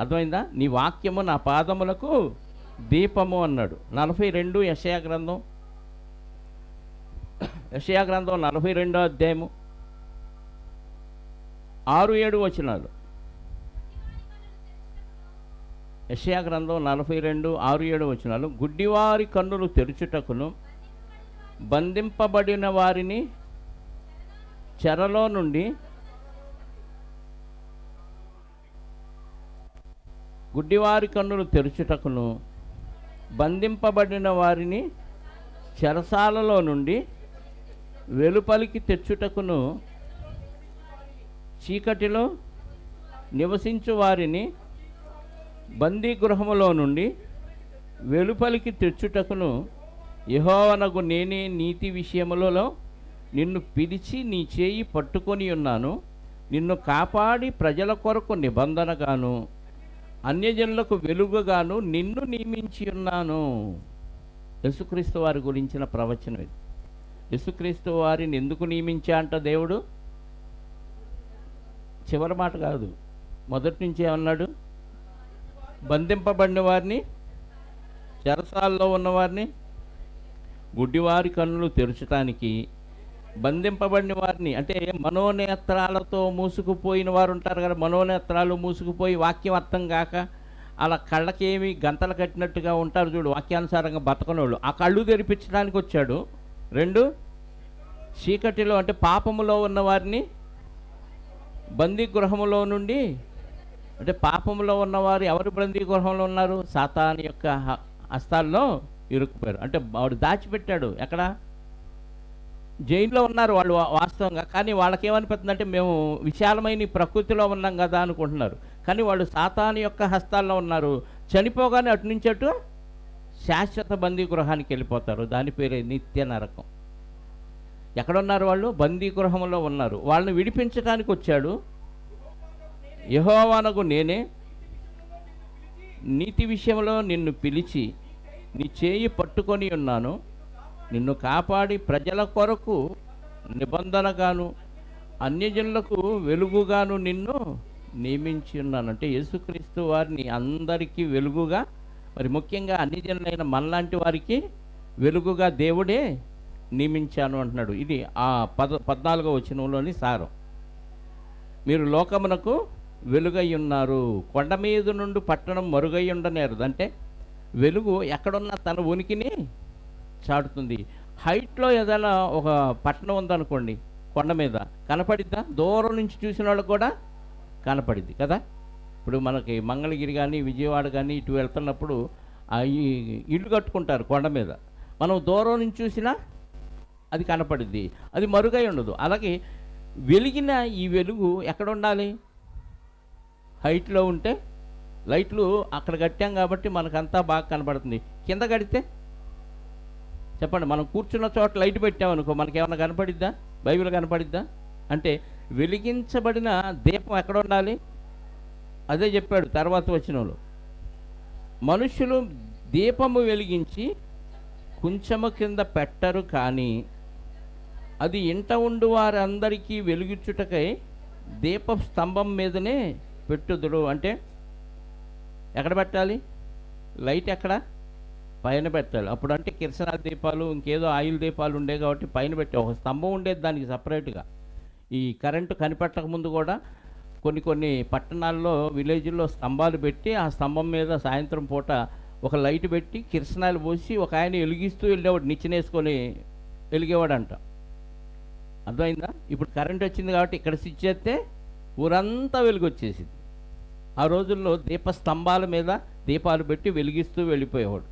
అర్థమైందా? నీ వాక్యము నా పాదములకు దీపము అన్నాడు. 42 యెషయా గ్రంథం 42వ అధ్యాయము 6-7 వచనాలు. యెషయా గ్రంథం 42:6-7 వచనాలు. గుడ్డివారి కన్నులు తెరుచుటకును, బంధింపబడిన వారిని చెరలో నుండి, గుడ్డివారి కన్నులు తెరుచుటకును, బంధింపబడిన వారిని చెరసాలలో నుండి వెలుపలికి తెచ్చుటకును, చీకటిలో నివసించు వారిని బందీగృహములో నుండి వెలుపలికి తెచ్చుటకును, యెహోవానగు నేనే నీతి విషయములలో నిన్ను పిలిచి నీ చేయి పట్టుకొని ఉన్నాను, నిన్ను కాపాడి ప్రజల కొరకు నిబంధనగాను అన్యజనులకు వెలుగుగాను నిన్ను నియమించి ఉన్నాను. యేసుక్రీస్తు వారి గురించిన ప్రవచనం ఇది. యేసుక్రీస్తు వారిని ఎందుకు నియమించా అంట దేవుడు? చివరి మాట కాదు, మొదటి నుంచి ఏమన్నాడు? బంధింపబడిన వారిని, చెరసాల్లో ఉన్నవారిని, గుడ్డివారి కన్నులు తెరచటానికి, బంధింపబడిన వారిని అంటే మనోనేత్రాలతో మూసుకుపోయిన వారు ఉంటారు కదా, మనోనేత్రాలు మూసుకుపోయి వాక్యం అర్థం కాక అలా కళ్ళకేమి గంతలు కట్టినట్టుగా ఉంటారు చూడు, వాక్యానుసారంగా బతకనోళ్ళు. ఆ కళ్ళు తెరిపించడానికి వచ్చాడు. 2, చీకటిలో అంటే పాపములో ఉన్న వారిని బందీ గృహములో నుండి అంటే పాపంలో ఉన్నవారు ఎవరు బందీ గృహంలో ఉన్నారు? సాతాను యొక్క హస్తాల్లో ఇరుక్కుపోయారు. అంటే వాడు దాచిపెట్టాడు. ఎక్కడ? జైల్లో ఉన్నారు వాళ్ళు వాస్తవంగా. కానీ వాళ్ళకేమనిపిస్తుందంటే మేము విశాలమైన ఈ ప్రకృతిలో ఉన్నాం కదా అనుకుంటున్నారు. కానీ వాళ్ళు సాతాను యొక్క హస్తాల్లో ఉన్నారు. చనిపోగానే అటు నుంచి అటు శాశ్వత బందీ గృహానికి వెళ్ళిపోతారు. దాని పేరే నిత్య నరకం. ఎక్కడున్నారు వాళ్ళు? బందీ గృహంలో ఉన్నారు. వాళ్ళని విడిపించడానికి వచ్చాడు. యెహోవానగు నేనే నీతి విషయంలో నిన్ను పిలిచి నీ చేయి పట్టుకొని ఉన్నాను, నిన్ను కాపాడి ప్రజల కొరకు నిబంధనగాను అన్యజనులకు వెలుగుగాను నిన్ను నియమించి ఉన్నాను. అంటే యేసుక్రీస్తు వారిని అందరికీ వెలుగుగా, మరి ముఖ్యంగా అన్యజనులైన మనలాంటి వారికి వెలుగుగా దేవుడే నియమించాను అంటున్నాడు. ఇది ఆ 14వ వచనంలోని సారం. మీరు లోకమునకు వెలుగై ఉన్నారు, కొండ మీద నుండి పట్టణం మరుగై ఉండనేరదు. అంటే వెలుగు ఎక్కడున్నా తన ఉనికిని చాటుతుంది. హైట్లో ఏదైనా ఒక పట్టణం ఉందనుకోండి, కొండ మీద కనపడిద్దా? దూరం నుంచి చూసిన వాళ్ళకు కూడా కనపడిద్ది కదా. ఇప్పుడు మనకి మంగళగిరి కానీ విజయవాడ కానీ ఇటు వెళ్తున్నప్పుడు ఈ ఇల్లు కట్టుకుంటారు కొండ మీద. మనం దూరం నుంచి చూసినా అది కనపడిద్ది, అది మరుగై ఉండదు. అలాగే వెలిగిన ఈ వెలుగు ఎక్కడ ఉండాలి? హైట్లో ఉంటే లైట్లు అక్కడ కట్టాం కాబట్టి మనకంతా బాగా కనపడుతుంది. కింద కడితే చెప్పండి, మనం కూర్చున్న చోట లైట్ పెట్టామనుకో మనకేమన్నా కనపడిద్దా? బైబిల్ కనపడిద్దా? అంటే వెలిగించబడిన దీపం ఎక్కడ ఉండాలి? అదే చెప్పాడు తర్వాత వచనంలో. మనుషులు దీపము వెలిగించి కుంచము కింద పెట్టరు, కానీ అది ఇంట ఉండు వారందరికీ వెలుగుచుటకై దీప స్తంభం మీదనే పెట్టుదురు. అంటే ఎక్కడ పెట్టాలి? లైట్ ఎక్కడ? పైన పెట్టాలి. అప్పుడు అంటే కిరసనాల దీపాలు ఇంకేదో ఆయిల్ దీపాలు ఉండే కాబట్టి పైన పెట్టి ఒక స్తంభం ఉండేది దానికి సపరేట్గా. ఈ కరెంటు కనిపెట్టక ముందు కూడా కొన్ని పట్టణాల్లో విలేజ్ల్లో స్తంభాలు పెట్టి ఆ స్తంభం మీద సాయంత్రం పూట ఒక లైట్ పెట్టి కిరసనాలు పోసి ఒక ఆయన వెలిగిస్తూ వెళ్ళేవాడు, నిచ్చెనేసుకొని వెలిగేవాడంట. అర్థమైందా? ఇప్పుడు కరెంట్ వచ్చింది కాబట్టి ఇక్కడ స్విచ్ చేస్తే ఊరంతా వెలుగు వచ్చేసింది. ఆ రోజుల్లో దీపస్తంభాల మీద దీపాలు పెట్టి వెలిగిస్తూ వెళ్ళిపోయేవాడు.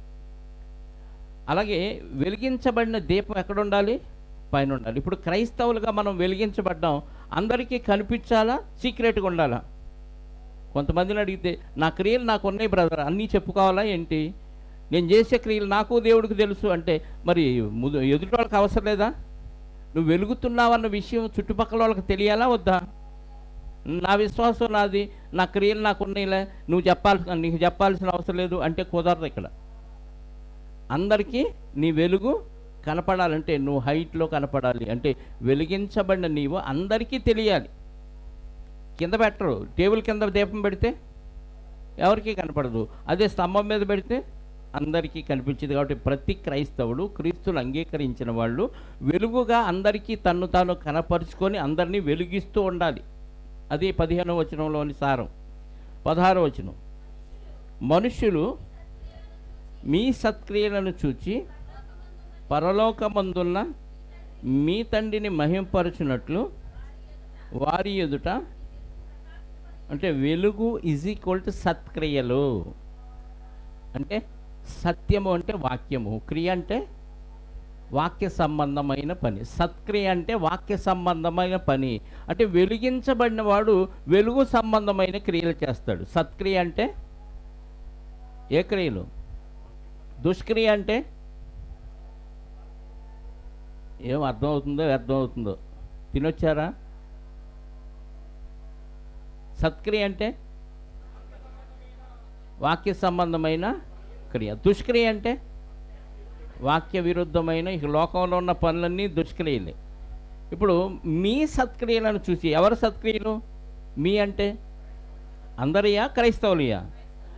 అలాగే వెలిగించబడిన దీపం ఎక్కడ ఉండాలి? పైన ఉండాలి. ఇప్పుడు క్రైస్తవులుగా మనం వెలిగించబడ్డాం, అందరికీ కనిపించాలా? సీక్రెట్గా ఉండాలా? కొంతమందిని అడిగితే నా క్రియలు నాకు ఉన్నాయి బ్రదర్, అన్నీ చెప్పుకోవాలా ఏంటి? నేను చేసే క్రియలు నాకు దేవుడికి తెలుసు అంటే మరి ఎదుటి వాళ్ళకి అవసరం లేదా? నువ్వు వెలుగుతున్నావన్న విషయం చుట్టుపక్కల వాళ్ళకి తెలియాలా వద్దా? నా విశ్వాసం నాది, నా క్రియలు నాకు ఉన్నాయిలే, నీకు చెప్పాల్సిన అవసరం లేదు అంటే కుదరదు. ఇక్కడ అందరికీ నీ వెలుగు కనపడాలంటే నువ్వు హైట్లో కనపడాలి. అంటే వెలిగించబడిన నీవు అందరికీ తెలియాలి. కింద పెట్టరు, టేబుల్ కింద దీపం పెడితే ఎవరికీ కనపడదు, అదే స్తంభం మీద పెడితే అందరికీ కనిపించింది. కాబట్టి ప్రతి క్రైస్తవుడు క్రీస్తును అంగీకరించిన వాళ్ళు వెలుగుగా అందరికీ తన్ను తాను కనపరుచుకొని అందరినీ వెలిగిస్తూ ఉండాలి. అది 15వ వచనంలోని సారం. 16వ వచనం, మనుష్యులు మీ సత్క్రియలను చూచి పరలోకమందున్న మీ తండ్రిని మహింపరచునట్లు వారి ఎదుట. అంటే వెలుగు ఈజ్ ఈక్వల్ టు సత్క్రియలు. అంటే సత్యము అంటే వాక్యము, క్రియ అంటే వాక్య సంబంధమైన పని. సత్క్రియ అంటే వాక్య సంబంధమైన పని. అంటే వెలిగించబడిన వాడు వెలుగు సంబంధమైన క్రియలు చేస్తాడు. సత్క్రియ అంటే ఏ క్రియలు? దుష్క్రియ అంటే ఏం అర్థమవుతుందో అర్థమవుతుందో తినొచ్చారా? సత్క్రియ అంటే వాక్య సంబంధమైన క్రియ. దుష్క్రియ అంటే వాక్య విరుద్ధమైన ఇక లోకంలో ఉన్న పనులన్నీ దుష్క్రియలే. ఇప్పుడు మీ సత్క్రియలను చూసి, ఎవరు సత్క్రియలు? మీ అంటే అందరియా క్రైస్తవులయా?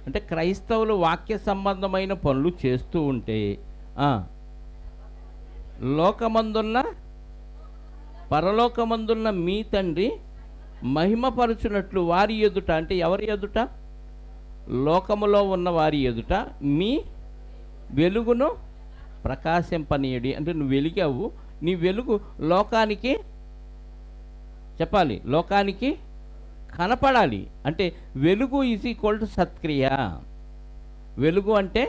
అంటే క్రైస్తవులు వాక్య సంబంధమైన పనులు చేస్తూ ఉంటే లోకమందున్న పరలోకమందున్న మీ తండ్రి మహిమపరచునట్లు వారి ఎదుట. అంటే ఎవరి ఎదుట? లోకములో ఉన్న వారి ఎదుట మీ వెలుగును ప్రకాశింపనీయడి. అంటే నువ్వు వెలిగావు, నీ వెలుగు లోకానికి చెప్పాలి, లోకానికి కనపడాలి. అంటే వెలుగు ఈజ్ ఈక్వల్ టు సత్క్రియ. వెలుగు అంటే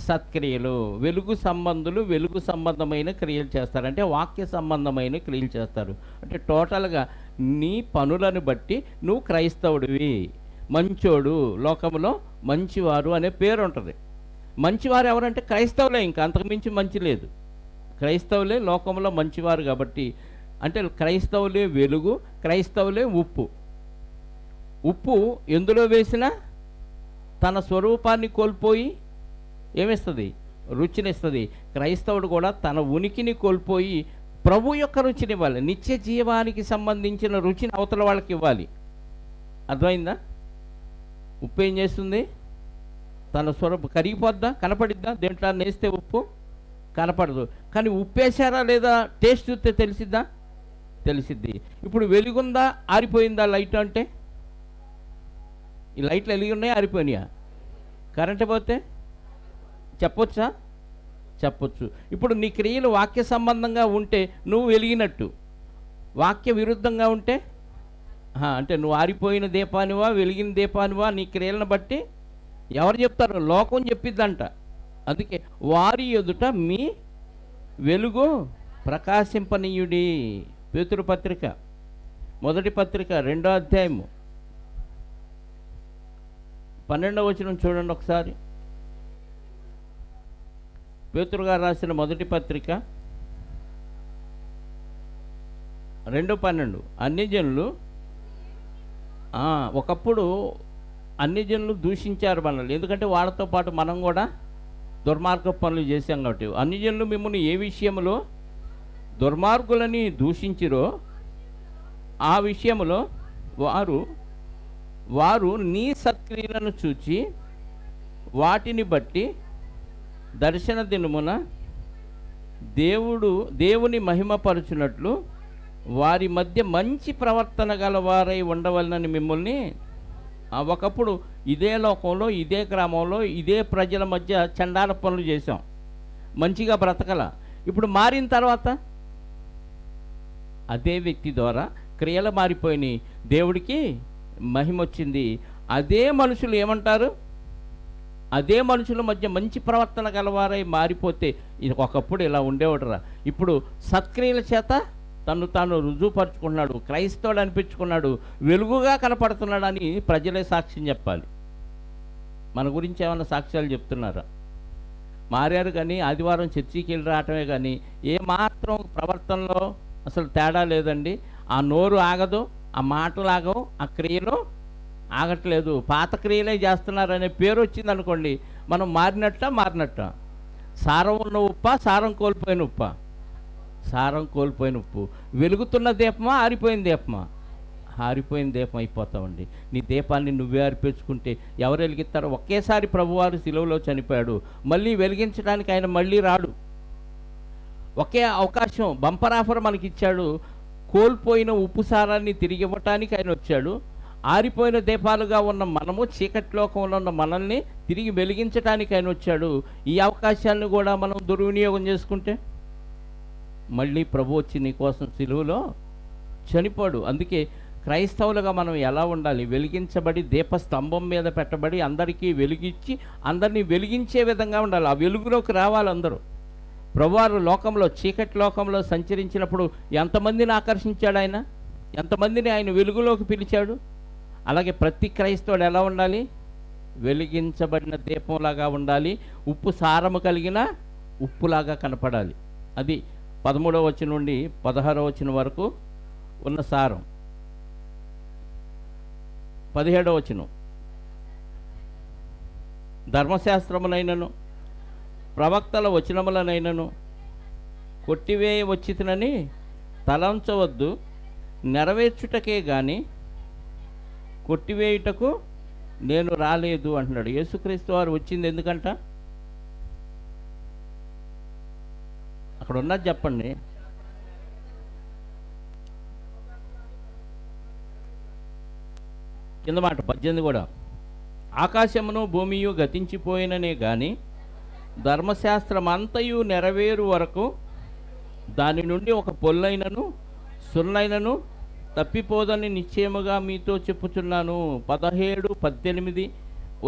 సత్క్రియలు. వెలుగు సంబంధులు వెలుగు సంబంధమైన క్రియలు చేస్తారు, అంటే వాక్య సంబంధమైన క్రియలు చేస్తారు. అంటే టోటల్గా నీ పనులను బట్టి నువ్వు క్రైస్తవుడివి, మంచోడు, లోకంలో మంచివారు అనే పేరు ఉంటుంది. మంచివారు ఎవరంటే క్రైస్తవులే, ఇంకా అంతకుమించి మంచి లేదు. క్రైస్తవులే లోకంలో మంచివారు కాబట్టి, అంటే క్రైస్తవులే వెలుగు, క్రైస్తవులే ఉప్పు. ఉప్పు ఎందులో వేసినా తన స్వరూపాన్ని కోల్పోయి ఏమిస్తుంది? రుచినిస్తుంది. క్రైస్తవుడు కూడా తన ఉనికిని కోల్పోయి ప్రభు యొక్క రుచిని ఇవ్వాలి. నిత్య జీవానికి సంబంధించిన రుచిని అవతల వాళ్ళకి ఇవ్వాలి. అర్థమైందా? ఉప్పు ఏం చేస్తుంది? తన స్వరూపం కరిగిపోద్దా? కనపడిద్దా? దేంట్లో నేస్తే ఉప్పు కనపడదు. కానీ ఉప్పు వేసారా లేదా టేస్ట్ చూస్తే తెలిసిద్దా? తెలిసిద్ది. ఇప్పుడు వెలుగుందా ఆరిపోయిందా లైట్ అంటే? ఈ లైట్లు వెలిగి ఉన్నాయి, ఆరిపోయినాయా? కరెంటు పోతే చెప్పొచ్చా? చెప్పొచ్చు. ఇప్పుడు నీ క్రియలు వాక్య సంబంధంగా ఉంటే నువ్వు వెలిగినట్టు, వాక్య విరుద్ధంగా ఉంటే అంటే నువ్వు ఆరిపోయిన దీపానివా వెలిగిన దీపానివా నీ క్రియలను బట్టి ఎవరు చెప్తారు? లోకం చెప్పిద్దంట. అందుకే వారి ఎదుట మీ వెలుగు ప్రకాశింపనీయుడి. పేతురు పత్రిక మొదటి పత్రిక 2వ అధ్యాయము 12వ వచనం చూడండి ఒకసారి. పేతురు గారు రాసిన మొదటి పత్రిక 2:12. అన్ని జనులు ఒకప్పుడు అన్ని జనులు దూషించారు మనల్ని, ఎందుకంటే వాళ్ళతో పాటు మనం కూడా దుర్మార్గ పనులు చేశాం కాబట్టి. అన్ని జనులు మిమ్మల్ని ఏ విషయంలో దుర్మార్గులని దూషించిరో ఆ విషయంలో వారు నీ సత్క్రియలను చూచి వాటిని బట్టి దర్శన దినమున దేవుని మహిమపరచునట్లు వారి మధ్య మంచి ప్రవర్తన గలవారై ఉండవలనని మిమ్మల్ని ఒకప్పుడు ఇదే లోకంలో ఇదే గ్రామంలో ఇదే ప్రజల మధ్య చండాల పనులు చేశాం, మంచిగా బ్రతకల. ఇప్పుడు మారిన తర్వాత అదే వ్యక్తి ద్వారా క్రియలు మారిపోయినాయి, దేవుడికి మహిమ వచ్చింది. అదే మనుషులు ఏమంటారు? అదే మనుషుల మధ్య మంచి ప్రవర్తన గలవారై మారిపోతే ఒకప్పుడు ఇలా ఉండేవాడురా, ఇప్పుడు సత్క్రియల చేత తను తాను రుజువుపరుచుకున్నాడు, క్రైస్తవుడు అనిపించుకున్నాడు, వెలుగుగా కనపడుతున్నాడు అని ప్రజలే సాక్ష్యం చెప్పాలి. మన గురించి ఏమైనా సాక్ష్యాలు చెప్తున్నారా? మారారు కానీ ఆదివారం చర్చికి వెళ్ళి రావటమే కానీ ఏ మాత్రం ప్రవర్తనలో అసలు తేడా లేదండి. ఆ నోరు ఆగదు, ఆ మాటలు ఆగవు, ఆ క్రియలు ఆగట్లేదు, పాత క్రియలే చేస్తున్నారనే పేరు వచ్చింది అనుకోండి, మనం మారినట్ట. సారం ఉన్న ఉప్ప, సారం కోల్పోయిన ఉప్ప? సారం కోల్పోయిన ఉప్పు. వెలుగుతున్న దీపమా, ఆరిపోయిన దీపమా? ఆరిపోయిన దీపం అయిపోతామండి. నీ దీపాన్ని నువ్వే అర్పించుకుంటే ఎవరు వెలిగిస్తారో? ఒకేసారి ప్రభువారు శిలువలో చనిపోయాడు, మళ్ళీ వెలిగించడానికి ఆయన మళ్ళీ రాడు. ఒకే అవకాశం, బంపర్ ఆఫర్ మనకి ఇచ్చాడు. కోల్పోయిన ఉప్పు సారాన్ని తిరిగి ఇవ్వటానికి ఆయన వచ్చాడు. ఆరిపోయిన దీపాలుగా ఉన్న మనము, చీకటి లోకంలో ఉన్న మనల్ని తిరిగి వెలిగించడానికి ఆయన వచ్చాడు. ఈ అవకాశాన్ని కూడా మనం దుర్వినియోగం చేసుకుంటే మళ్ళీ ప్రభు వచ్చి నీ కోసం సిలువలో చనిపోడు. అందుకే క్రైస్తవులుగా మనం ఎలా ఉండాలి? వెలిగించబడి దీపస్తంభం మీద పెట్టబడి అందరికీ వెలిగించి అందరినీ వెలిగించే విధంగా ఉండాలి. ఆ వెలుగులోకి రావాలి అందరూ. ప్రభువారు లోకంలో చీకటి లోకంలో సంచరించినప్పుడు ఎంతమందిని ఆకర్షించాడు ఆయన? ఎంతమందిని ఆయన వెలుగులోకి పిలిచాడు? అలాగే ప్రతి క్రైస్తవుడు ఎలా ఉండాలి? వెలిగించబడిన దీపంలాగా ఉండాలి. ఉప్పు సారము కలిగిన ఉప్పులాగా కనపడాలి. అది 13వ వచనం నుండి 16వ వచనం వరకు ఉన్న సారం. 17వ వచనం, ధర్మశాస్త్రమునైనను ప్రవక్తల వచనములనైనను కొట్టివేయ వచ్చినని తలంచవద్దు, నెరవేర్చుటకే గాని కొట్టివేయుటకు నేను రాలేదు అంటున్నాడు. యేసుక్రీస్తు వారు వచ్చింది ఎందుకంట? అక్కడ ఉన్నది చెప్పండి. కింద మాట 18 కూడా, ఆకాశమును భూమియు గతించిపోయిననే గాని ధర్మశాస్త్రమంతయు నెరవేరు వరకు దాని నుండి ఒక పొల్లైనను సున్నైనను తప్పిపోదని నిశ్చయముగా మీతో చెప్పుచున్నాను. 17, 18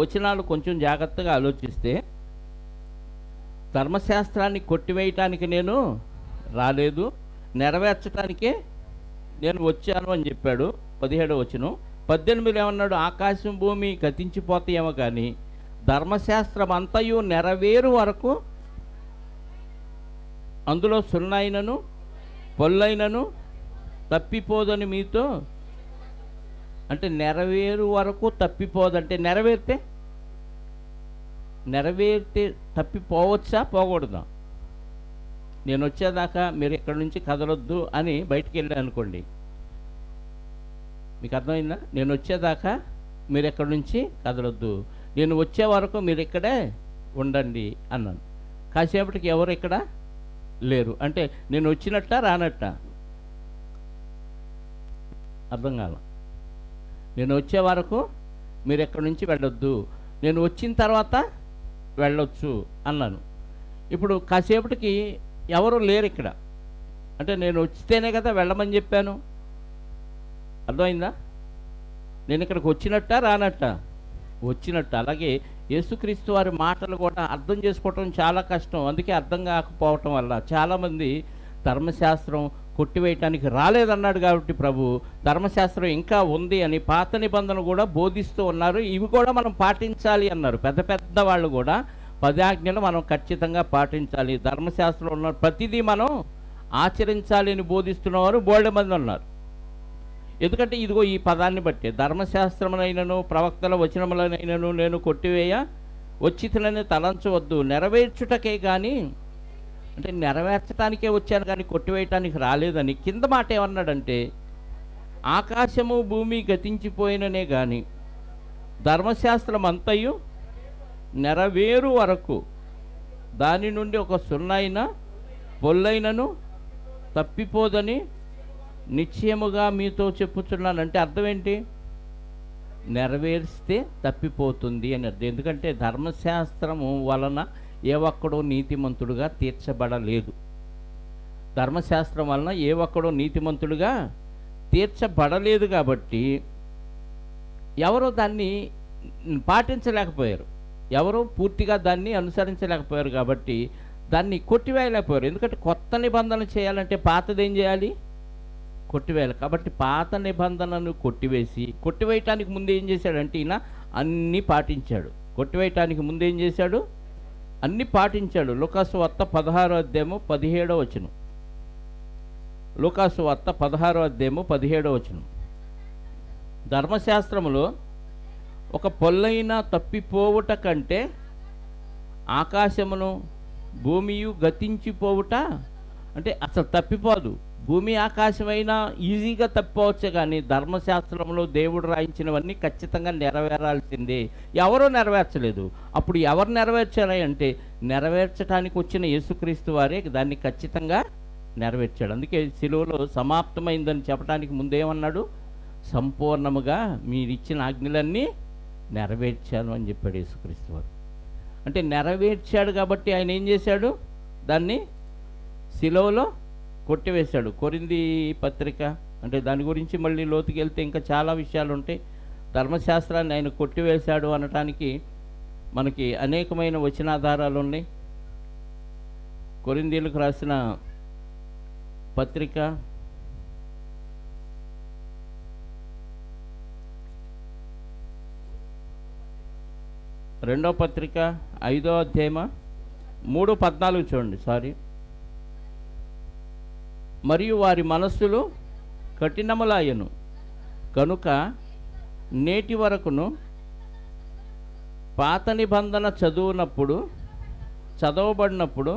వచనాలు కొంచెం జాగ్రత్తగా ఆలోచిస్తే, ధర్మశాస్త్రాన్ని కొట్టివేయటానికి నేను రాలేదు, నెరవేర్చడానికే నేను వచ్చాను అని చెప్పాడు. 17వ వచనం. 18 ఏమన్నాడు? ఆకాశం భూమి గతించిపోతాయేమో కానీ ధర్మశాస్త్రం అంతయు నెరవేరు వరకు అందులో సున్నైనను పొల్లైనను తప్పిపోదని మీతో. అంటే నెరవేరు వరకు తప్పిపోదంటే నెరవేరితే తప్పిపోవచ్చా, పోకూడదా? నేను వచ్చేదాకా మీరు ఇక్కడి నుంచి కదలొద్దు అని బయటికి వెళ్ళాను అనుకోండి, మీకు అర్థమైందా? నేను వచ్చేదాకా మీరు ఎక్కడి నుంచి కదలొద్దు, నేను వచ్చే వరకు మీరు ఇక్కడే ఉండండి అన్నాను. కాసేపటికి ఎవరు ఇక్కడ లేరు అంటే నేను వచ్చినట్ట రానట్ట? అర్థం కాల. నేను వచ్చే వరకు మీరు ఎక్కడి నుంచి వెళ్ళొద్దు, నేను వచ్చిన తర్వాత వెళ్ళొచ్చు అన్నాను. ఇప్పుడు కాసేపటికి ఎవరు లేరు ఇక్కడ అంటే నేను వచ్చితేనే కదా వెళ్ళమని చెప్పాను. అర్థమైందా? నేను ఇక్కడికి వచ్చినట్ట రానట్ట? వచ్చినట్టు. అలాగే యేసుక్రీస్తు వారి మాటలు కూడా అర్థం చేసుకోవటం చాలా కష్టం. అందుకే అర్థం కాకపోవటం వల్ల చాలామంది ధర్మశాస్త్రం కొట్టివేయటానికి రాలేదన్నాడు కాబట్టి ప్రభు ధర్మశాస్త్రం ఇంకా ఉంది అని పాత నిబంధన కూడా బోధిస్తూ ఉన్నారు. ఇవి కూడా మనం పాటించాలి అన్నారు. పెద్ద పెద్ద వాళ్ళు కూడా 10 ఆజ్ఞలు మనం ఖచ్చితంగా పాటించాలి, ధర్మశాస్త్రంలో ఉన్న ప్రతిదీ మనం ఆచరించాలి అని బోధిస్తున్నవారు బోల్డ్ మంది ఉన్నారు. ఎందుకంటే ఇదిగో ఈ పదాన్ని బట్టి ధర్మశాస్త్రమునైనను ప్రవక్తల వచనములనైనను నేను కొట్టివేయ వచ్చితులని తలంచవద్దు, నెరవేర్చుటకే కానీ, అంటే నెరవేర్చడానికే వచ్చాను కానీ కొట్టివేయటానికి రాలేదని. కింద మాట ఏమన్నాడంటే ఆకాశము భూమి గతించిపోయిననే కానీ ధర్మశాస్త్రం అంతయు నెరవేరు వరకు దాని నుండి ఒక సున్నైన పొల్లైనను తప్పిపోదని నిశ్చయముగా మీతో చెప్పుచున్నాను. అంటే అర్థం ఏంటి? నెరవేరిస్తే తప్పిపోతుంది అని అర్థం. ఎందుకంటే ధర్మశాస్త్రము వలన ఏ ఒక్కడో నీతిమంతుడుగా తీర్చబడలేదు. ధర్మశాస్త్రం వలన ఏ ఒక్కడో నీతిమంతుడుగా తీర్చబడలేదు కాబట్టి ఎవరో దాన్ని పాటించలేకపోయారు, ఎవరో పూర్తిగా దాన్ని అనుసరించలేకపోయారు కాబట్టి దాన్ని కొట్టివేయలేకపోయారు. ఎందుకంటే కొత్త నిబంధన చేయాలంటే పాతది ఏం చేయాలి? కొట్టివేయాలి. కాబట్టి పాత నిబంధనను కొట్టివేయటానికి ముందు ఏం చేశాడంటే ఈయన అన్నీ పాటించాడు. కొట్టివేయటానికి ముందు ఏం చేశాడు? అన్నీ పాటించాడు. లూకాసు వార్త 16వ అధ్యాయము 17వ వచనం. లూకాసు వార్త 16వ అధ్యాయము 17వ వచనం. ధర్మశాస్త్రములో ఒక పొల్లైన తప్పిపోవుట కంటే ఆకాశమును భూమియు గతించిపోవుట, అంటే అసలు తప్పిపోదు. భూమి ఆకాశమైనా ఈజీగా తప్పిపోవచ్చు కానీ ధర్మశాస్త్రంలో దేవుడు రాయించినవన్నీ ఖచ్చితంగా నెరవేరాల్సిందే. ఎవరో నెరవేర్చలేదు. అప్పుడు ఎవరు నెరవేర్చాలి అంటే నెరవేర్చడానికి వచ్చిన యేసుక్రీస్తు వారే దాన్ని ఖచ్చితంగా నెరవేర్చాడు. అందుకే సిలువలో సమాప్తమైందని చెప్పడానికి ముందేమన్నాడు? సంపూర్ణముగా మీరిచ్చిన ఆజ్ఞలన్నీ నెరవేర్చాను అని చెప్పాడు యేసుక్రీస్తు వారు. అంటే నెరవేర్చాడు కాబట్టి ఆయన ఏం చేశాడు? దాన్ని సిలువలో కొట్టివేశాడు. కొరింథీ పత్రిక అంటే దాని గురించి మళ్ళీ లోతుకి వెళ్తే ఇంకా చాలా విషయాలు ఉంటాయి. ధర్మశాస్త్రాన్ని ఆయన కొట్టివేశాడు అనటానికి మనకి అనేకమైన వచనాధారాలు ఉన్నాయి. కొరింథీలకు రాసిన పత్రిక 2వ పత్రిక 5వ అధ్యాయము 3:14 చూడండి. మరియు వారి మనస్సులు కఠినములాయను కనుక నేటి వరకును పాత నిబంధన చదవబడినప్పుడు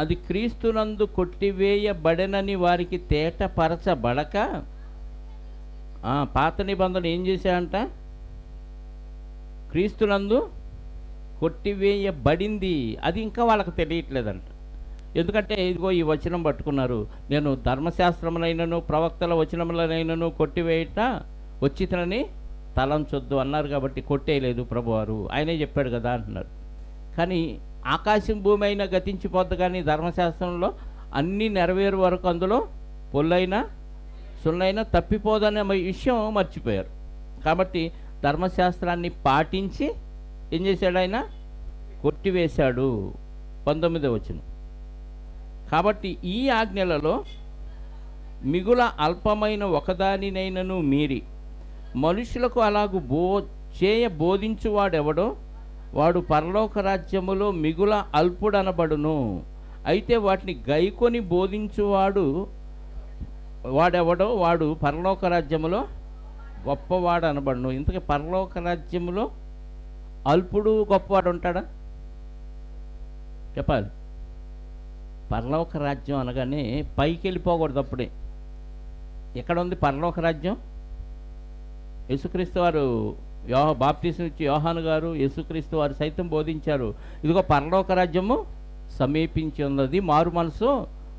అది క్రీస్తునందు కొట్టివేయబడెనని వారికి తేటపరచబడక, పాత నిబంధన ఏం చేశాడంట? క్రీస్తునందు కొట్టివేయబడింది. అది ఇంకా వాళ్ళకి తెలియట్లేదంట. ఎందుకంటే ఇదిగో ఈ వచనం పట్టుకున్నారు, నేను ధర్మశాస్త్రములైనను ప్రవక్తల వచనములనైనను కొట్టివేయట వచ్చితనని తలంచొద్దు అన్నారు కాబట్టి కొట్టేయలేదు ప్రభువారు, ఆయనే చెప్పాడు కదా అంటున్నారు. కానీ ఆకాశం భూమి అయినా గతించిపోద్ది కానీ ధర్మశాస్త్రంలో అన్నీ నెరవేరు వరకు అందులో పొల్లైనా సున్నైనా తప్పిపోదనే విషయం మర్చిపోయారు. కాబట్టి ధర్మశాస్త్రాన్ని పాటించి ఏం చేశాడు ఆయన? కొట్టివేశాడు. 19వ వచనం. కాబట్టి ఈ ఆజ్ఞలలో మిగుల అల్పమైన ఒకదానినైనను మీరి మనుషులకు అలాగు బోధించువాడెవడో వాడు పరలోక రాజ్యములో మిగుల అల్పుడనబడును. అయితే వాటిని గైకొని బోధించువాడు వాడెవడో వాడు పరలోక రాజ్యములో గొప్పవాడు అనబడును. ఇంతకీ పరలోక రాజ్యములో అల్పుడు గొప్పవాడు ఉంటాడా? చెప్పాలి. పరలోక రాజ్యం అనగానే పైకి వెళ్ళిపోకూడదు. అప్పుడే ఎక్కడ ఉంది పరలోక రాజ్యం? యేసుక్రీస్తు వారు బాప్తీసం ఇచ్చి యోహాను గారు, యేసుక్రీస్తు వారు సైతం బోధించారు, ఇదిగో పరలోక రాజ్యము సమీపించి ఉన్నది, మారు మనసు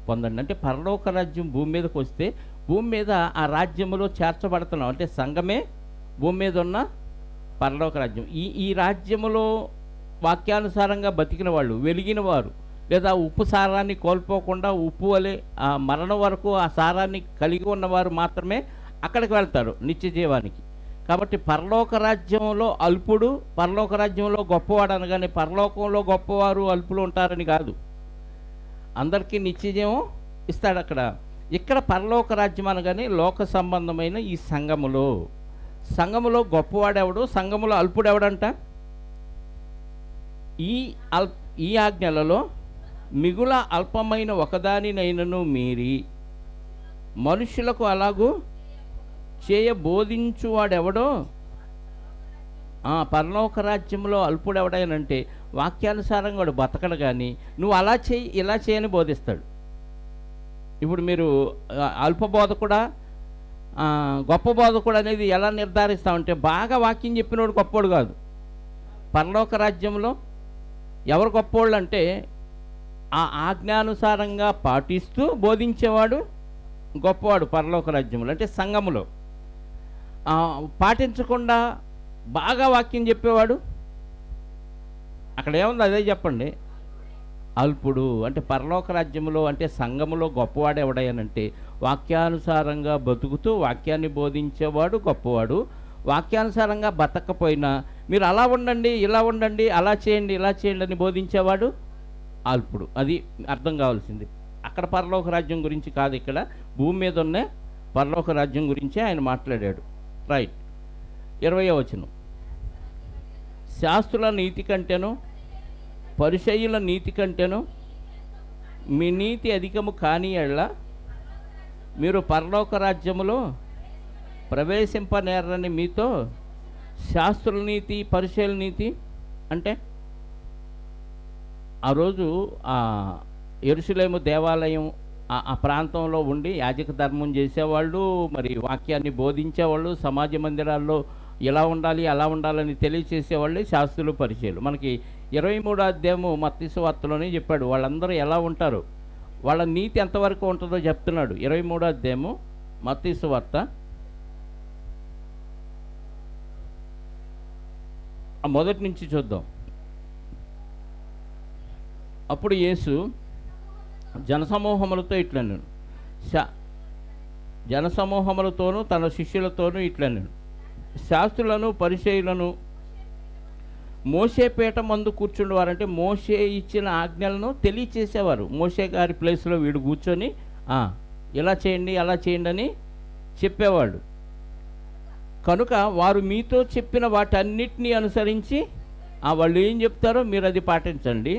పొందండి. అంటే పరలోక రాజ్యం భూమి మీదకి వస్తే భూమి మీద ఆ రాజ్యములో చేర్చబడుతున్నాం. అంటే సంఘమే భూమి మీద ఉన్న పరలోక రాజ్యం. ఈ రాజ్యములో వాక్యానుసారంగా బతికిన వాళ్ళు, వెలిగిన వారు, లేదా ఉప్పు సారాన్ని కోల్పోకుండా ఉప్పు వలె ఆ మరణం వరకు ఆ సారాన్ని కలిగి ఉన్నవారు మాత్రమే అక్కడికి వెళ్తారు నిత్య జీవానికి. కాబట్టి పరలోక రాజ్యంలో అల్పుడు, పరలోక రాజ్యంలో గొప్పవాడు అనగానే పరలోకంలో గొప్పవారు అల్పులు ఉంటారని కాదు. అందరికీ నిత్యజీవం ఇస్తాడు అక్కడ. ఇక్కడ పరలోక రాజ్యం అనగానే లోక సంబంధమైన ఈ సంఘములో గొప్పవాడెవడు, సంఘములో అల్పుడెవడంట? ఈ ఆజ్ఞలలో మిగుల అల్పమైన ఒకదానినైనను మీరి మనుషులకు అలాగూ బోధించువాడెవడో పరలోక రాజ్యంలో అల్పుడెవడనంటే వాక్యానుసారంగా వాడు బతకడు. కానీ నువ్వు అలా చేయి ఇలా చేయని బోధిస్తాడు. ఇప్పుడు మీరు అల్ప బోధకుడా గొప్ప బోధకుడు అనేది ఎలా నిర్ధారిస్తామంటే బాగా వాక్యం చెప్పినోడు గొప్పోడు కాదు. పరలోక రాజ్యంలో ఎవరు గొప్పోళ్ళు అంటే ఆ ఆజ్ఞానుసారంగా పాటిస్తూ బోధించేవాడు గొప్పవాడు పరలోక రాజ్యంలో. అంటే సంఘములో పాటించకుండా బాగా వాక్యం చెప్పేవాడు అక్కడ ఏముంది అదే చెప్పండి, అల్పుడు. అంటే పరలోక రాజ్యంలో అంటే సంఘములో గొప్పవాడు ఎవడయ్యానంటే వాక్యానుసారంగా బతుకుతూ వాక్యాన్ని బోధించేవాడు గొప్పవాడు. వాక్యానుసారంగా బతకపోయినా మీరు అలా ఉండండి ఇలా ఉండండి అలా చేయండి ఇలా చేయండి అని బోధించేవాడు అల్పుడు. అది అర్థం కావాల్సింది. అక్కడ పరలోక రాజ్యం గురించి కాదు, ఇక్కడ భూమి మీద ఉన్న పరలోక రాజ్యం గురించే ఆయన మాట్లాడాడు. రైట్. 20వ వచనం. శాస్త్రుల నీతి కంటేను పరిసయ్యుల నీతి కంటేను మీ నీతి అధికము కాని ఎడల మీరు పరలోక రాజ్యములో ప్రవేశింపనేరని మీతో శాస్త్రుల నీతి పరిసయ్యుల నీతి అంటే ఆ రోజు యెరూషలేము దేవాలయం ఆ ప్రాంతంలో ఉండి యాజక ధర్మం చేసేవాళ్ళు, మరి వాక్యాన్ని బోధించేవాళ్ళు, సమాజ మందిరాల్లో ఎలా ఉండాలి అలా ఉండాలని తెలియచేసేవాళ్ళు శాస్త్రులు పరిచయాలు. మనకి 23వ అధ్యాయము మత్తయి సువార్తలోనే చెప్పాడు వాళ్ళందరూ ఎలా ఉంటారు, వాళ్ళ నీతి ఎంతవరకు ఉంటుందో చెప్తున్నాడు. 23వ అధ్యాయము మత్తయి సువార్త మొదటి నుంచి చూద్దాం. అప్పుడు యేసు జనసమూహములతో ఇట్లన్నాడు, జనసమూహములతోనూ తన శిష్యులతోనూ ఇట్లన్నాడు, శాస్త్రులను పరిచయులను మోషే పీఠ మందు కూర్చుండేవారంటే మోషే ఇచ్చిన ఆజ్ఞలను తెలియచేసేవారు. మోషే గారి ప్లేస్లో వీడు కూర్చొని ఇలా చేయండి అలా చేయండి అని చెప్పేవాడు. కనుక వారు మీతో చెప్పిన వాటన్నిటినీ అనుసరించి వాళ్ళు ఏం చెప్తారో మీరు అది పాటించండి.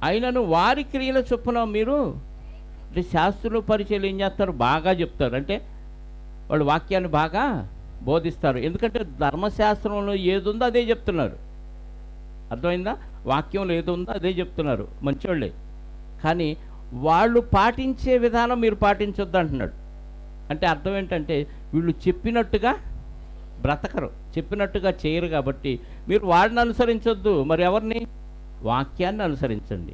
అయినను వారి క్రియల చొప్పున మీరు అంటే శాస్త్రులు పరిచయాలు ఏం చేస్తారు, బాగా చెప్తారు. అంటే వాళ్ళు వాక్యాన్ని బాగా బోధిస్తారు. ఎందుకంటే ధర్మశాస్త్రంలో ఏది ఉందో అదే చెప్తున్నారు. అర్థమైందా? వాక్యంలో ఏది ఉందో అదే చెప్తున్నారు, మంచివాళ్ళే. కానీ వాళ్ళు పాటించే విధానం మీరు పాటించొద్దు అంటున్నాడు. అంటే అర్థం ఏంటంటే వీళ్ళు చెప్పినట్టుగా బ్రతకరు, చెప్పినట్టుగా చేయరు. కాబట్టి మీరు వాడిని అనుసరించొద్దు, మరి ఎవరిని? వాక్యాన్ని అనుసరించండి.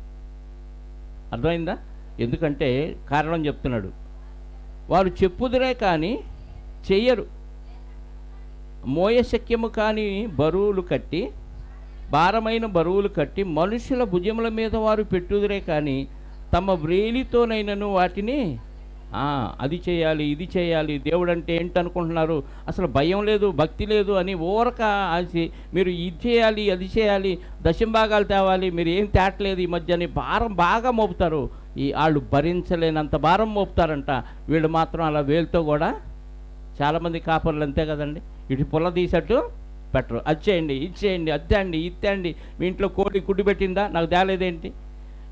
అర్థమైందా? ఎందుకంటే కారణం చెప్తున్నాడు, వారు చెప్పుదురే కానీ చెయ్యరు, మోయశక్యము కాని బరువులు కట్టి భారమైన బరువులు కట్టి మనుషుల భుజముల మీద వారు పెట్టుదురే కానీ తమ వ్రేలితోనైనను వాటిని అది చేయాలి, ఇది చేయాలి, దేవుడు అంటే ఏంటనుకుంటున్నారు, అసలు భయం లేదు, భక్తి లేదు అని ఊరక ఆసి మీరు ఇది చేయాలి, అది చేయాలి, దశంభాగాలు తేవాలి, మీరు ఏం తేటలేదు ఈ మధ్య అని భారం బాగా మోపుతారు. వాళ్ళు భరించలేనంత భారం మోపుతారంట. వీళ్ళు మాత్రం అలా వేలుతో కూడా, చాలామంది కాపర్లు అంతే కదండి, ఇటు పుల్ల తీసట్టు పెట్టరు. అది చేయండి, ఇది చేయండి, అద్దండి, ఇత్తండి, మీ ఇంట్లో కోడి గుడ్డు పెట్టిందా, నాకు తేలేదేంటి,